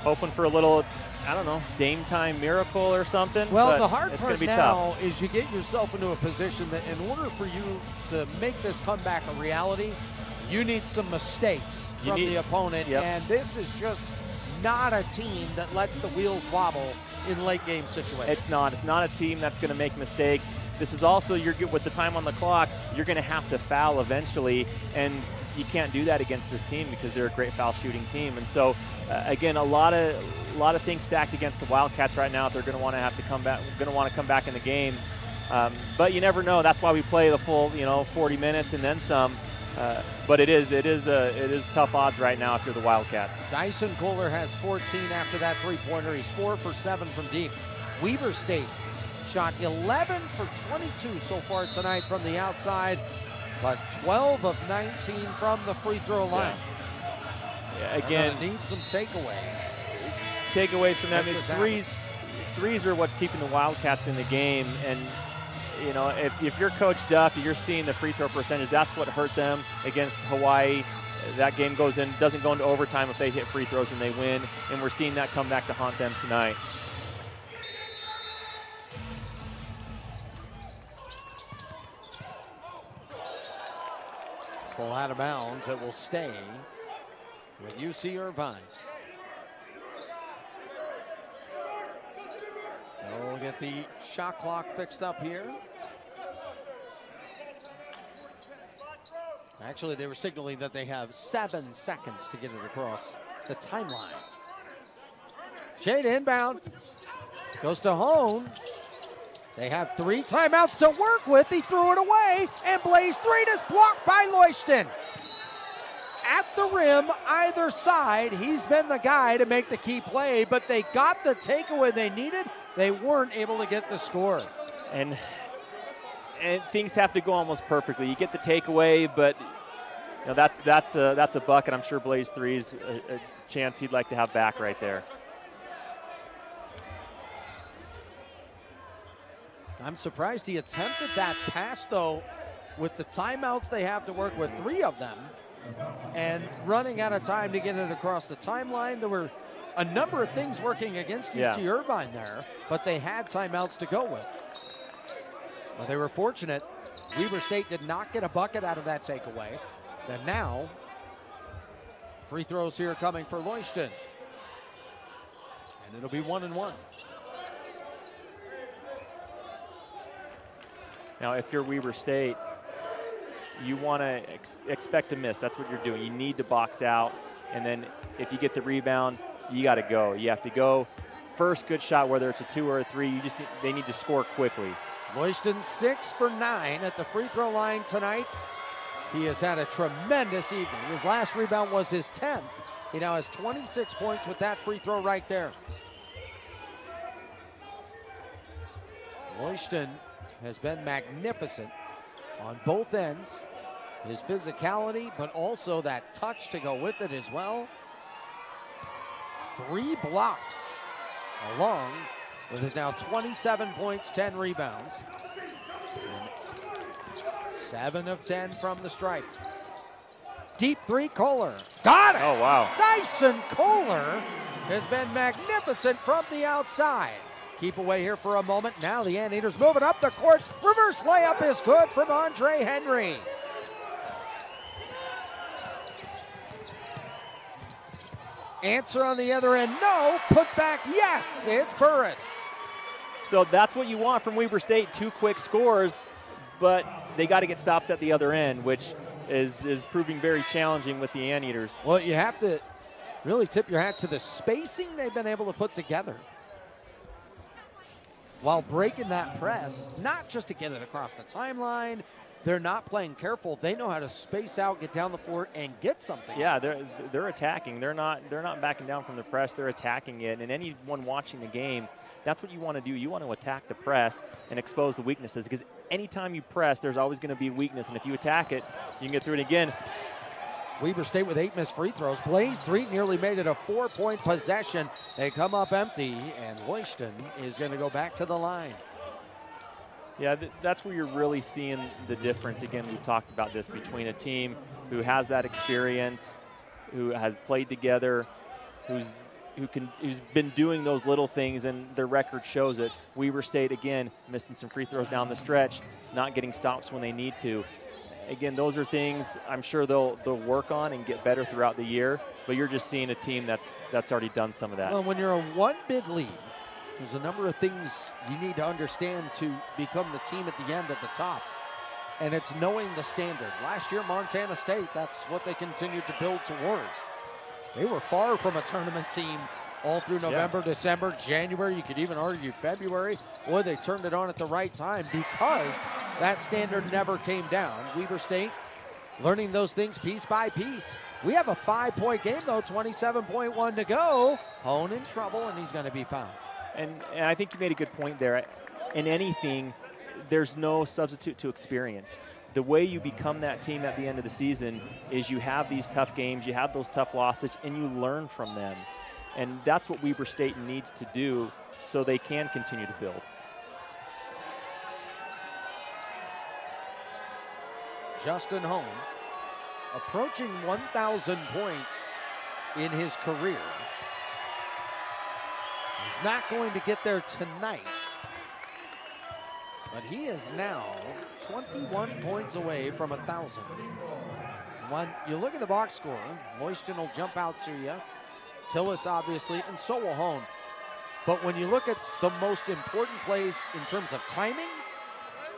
Hoping for a little, I don't know, Dame time miracle or something. Well, the hard it's part be now tough. is you get yourself into a position that in order for you to make this comeback a reality, you need some mistakes from the opponent. Yep. And this is just not a team that lets the wheels wobble in late game situations. It's not. It's not a team that's going to make mistakes. This is also, with the time on the clock, you're going to have to foul eventually, and you can't do that against this team because they're a great foul shooting team. And so, again, a lot of things stacked against the Wildcats right now. If they're going to want to come back in the game. But you never know. That's why we play the full, 40 minutes and then some. But it is tough odds right now if you're the Wildcats. Dyson Kohler has 14 after that three-pointer. He's 4 for 7 from deep. Weber State shot 11 for 22 so far tonight from the outside, but 12 of 19 from the free throw line. Yeah, again, need some takeaways. Takeaways from them. Threes are what's keeping the Wildcats in the game. And if you're Coach Duff, you're seeing the free throw percentage. That's what hurt them against Hawaii. That game doesn't go into overtime if they hit free throws and they win. And we're seeing that come back to haunt them tonight. This ball out of bounds. It will stay with UC Irvine. We'll get the shot clock fixed up here. Actually, they were signaling that they have 7 seconds to get it across the timeline. Shade inbound. Goes to Hone. They have 3 timeouts to work with. He threw it away, and Blaze 3 is blocked by Leuchten. At the rim, either side, he's been the guy to make the key play, but they got the takeaway they needed. They weren't able to get the score. And things have to go almost perfectly. You get the takeaway, but that's a bucket. I'm sure Blaze 3's a chance he'd like to have back right there. I'm surprised he attempted that pass, though, with the timeouts they have to work with, 3 of them, and running out of time to get it across the timeline. There were a number of things working against UC Irvine there, but they had timeouts to go with. Well, they were fortunate. Weber State did not get a bucket out of that takeaway. And now, free throws here coming for Leuchten. And it'll be 1-1. Now, if you're Weber State, you want to expect a miss. That's what you're doing. You need to box out, and then if you get the rebound, you got to go. You have to go. First good shot, whether it's a 2 or a 3, they need to score quickly. Leuchten 6 for 9 at the free throw line tonight. He has had a tremendous evening. His last rebound was his 10th. He now has 26 points with that free throw right there. Leuchten has been magnificent on both ends. His physicality, but also that touch to go with it as well. 3 blocks along with his now 27 points, 10 rebounds. 7 of 10 from the stripe. Deep 3, Kohler. Got it! Oh, wow. Dyson Kohler has been magnificent from the outside. Keep away here for a moment. Now the Anteaters moving up the court. Reverse layup is good from Andre Henry. Answer on the other end, no. Put back, yes. It's Burris. So that's what you want from Weber State, 2 quick scores, but they got to get stops at the other end, which is proving very challenging with the Anteaters. Well, you have to really tip your hat to the spacing they've been able to put together while breaking that press, not just to get it across the timeline. They're not playing careful. They know how to space out, get down the floor, and get something. Yeah, they're attacking. They're not backing down from the press. They're attacking it. And anyone watching the game, that's what you want to do. You want to attack the press and expose the weaknesses, because anytime you press, there's always going to be a weakness. And if you attack it, you can get through it again. Weber State with 8 missed free throws. Blaze 3 nearly made it a 4-point possession. They come up empty, and Leuchten is going to go back to the line. Yeah, that's where you're really seeing the difference. Again, we've talked about this between a team who has that experience, who has played together, who's been doing those little things, and their record shows it. Weber State, again, missing some free throws down the stretch, not getting stops when they need to. Again, those are things I'm sure they'll work on and get better throughout the year, but you're just seeing a team that's already done some of that. Well, when you're a 1 big lead, there's a number of things you need to understand to become the team at the end at the top. And it's knowing the standard. Last year, Montana State, that's what they continued to build towards. They were far from a tournament team all through November, December, January, you could even argue February. Boy, they turned it on at the right time because that standard never came down. Weber State learning those things piece by piece. We have a 5-point game, though, 27.1 to go. Hone in trouble, and he's going to be fouled. And I think you made a good point there. In anything, there's no substitute to experience. The way you become that team at the end of the season is you have these tough games, you have those tough losses, and you learn from them. And that's what Weber State needs to do so they can continue to build. Justin Hone approaching 1,000 points in his career. He's not going to get there tonight, but he is now 21 points away from 1,000. When you look at the box score, Leuchten will jump out to you, Tillis obviously, and so will Hone. But when you look at the most important plays in terms of timing,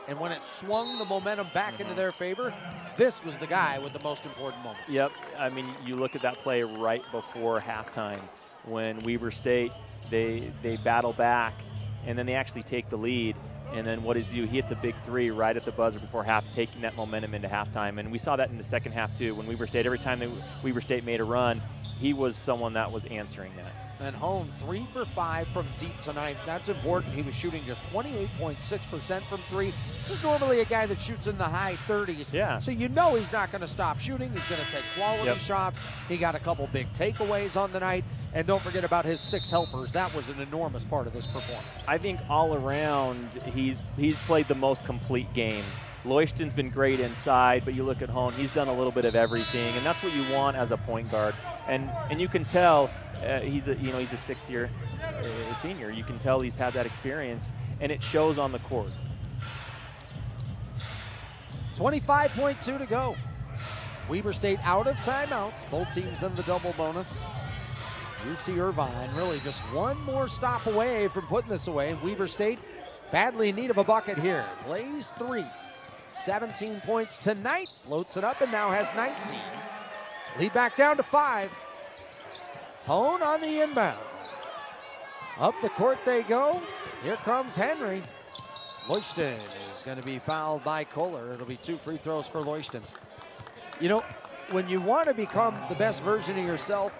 and when it swung the momentum back into their favor, this was the guy with the most important moments. Yep, I mean, you look at that play right before halftime when Weber State, they battle back, and then they actually take the lead. And then what does he do? He hits a big 3 right at the buzzer before half, taking that momentum into halftime. And we saw that in the second half, too, when Weber State, every time that Weber State made a run, he was someone that was answering that. And Hone 3 for 5 from deep tonight. That's important. He was shooting just 28.6% from 3. This is normally a guy that shoots in the high 30s. Yeah. So you know he's not going to stop shooting. He's going to take quality shots. He got a couple big takeaways on the night. And don't forget about his 6 helpers. That was an enormous part of this performance. I think all around he's played the most complete game. Leuchten's been great inside, but you look at Hone, he's done a little bit of everything, and that's what you want as a point guard. And you can tell he's a 6th-year senior. You can tell he's had that experience, and it shows on the court. 25.2 to go. Weber State out of timeouts. Both teams in the double bonus. UC Irvine really just one more stop away from putting this away. Weber State badly in need of a bucket here. Blaze 3. 17 points tonight. Floats it up and now has 19. Lead back down to 5. Hone on the inbound. Up the court they go. Here comes Henry. Leuchten is going to be fouled by Kohler. It'll be 2 free throws for Leuchten. You know, when you want to become the best version of yourself,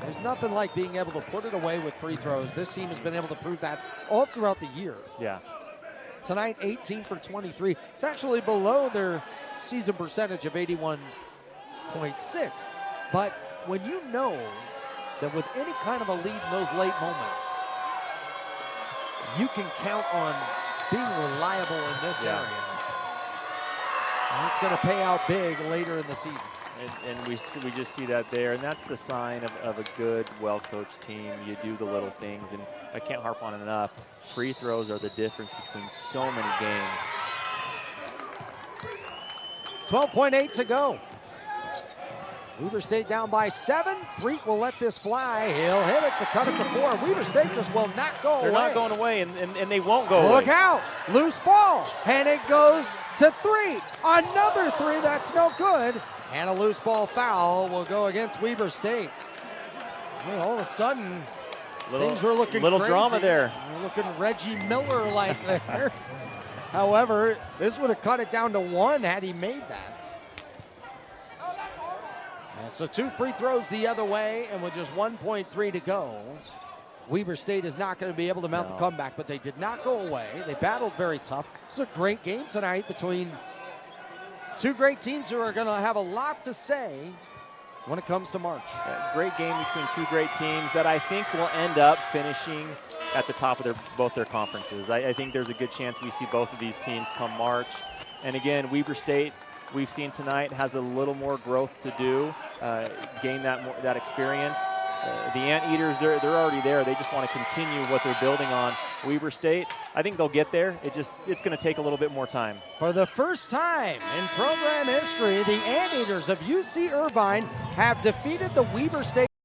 there's nothing like being able to put it away with free throws. This team has been able to prove that all throughout the year. Yeah. Tonight, 18 for 23. It's actually below their season percentage of 81.6. But when you know that with any kind of a lead in those late moments, you can count on being reliable in this area. And it's going to pay out big later in the season. And we just see that there, and that's the sign of a good, well-coached team. You do the little things, and I can't harp on it enough. Free throws are the difference between so many games. 12.8 to go. Weber State down by 7. Freak will let this fly. He'll hit it to cut it to 4. Weber State just will not go away. They're not going away, and they won't go away. Look out. Loose ball. And it goes to 3. Another 3. That's no good. And a loose ball foul will go against Weber State. Well, all of a sudden, things were looking little crazy. drama there. We're looking Reggie Miller-like there. However, this would have cut it down to 1 had he made that. And so 2 free throws the other way, and with just 1.3 to go, Weber State is not going to be able to mount the comeback, but they did not go away. They battled very tough. It's a great game tonight between 2 great teams who are going to have a lot to say when it comes to March. Great game between 2 great teams that I think will end up finishing at the top of both their conferences. I think there's a good chance we see both of these teams come March. And again, Weber State, we've seen tonight, has a little more growth to do, gain that experience. The Anteaters, they're already there. They just want to continue what they're building on. Weber State, I think they'll get there. It's going to take a little bit more time. For the first time in program history, the Anteaters of UC Irvine have defeated the Weber State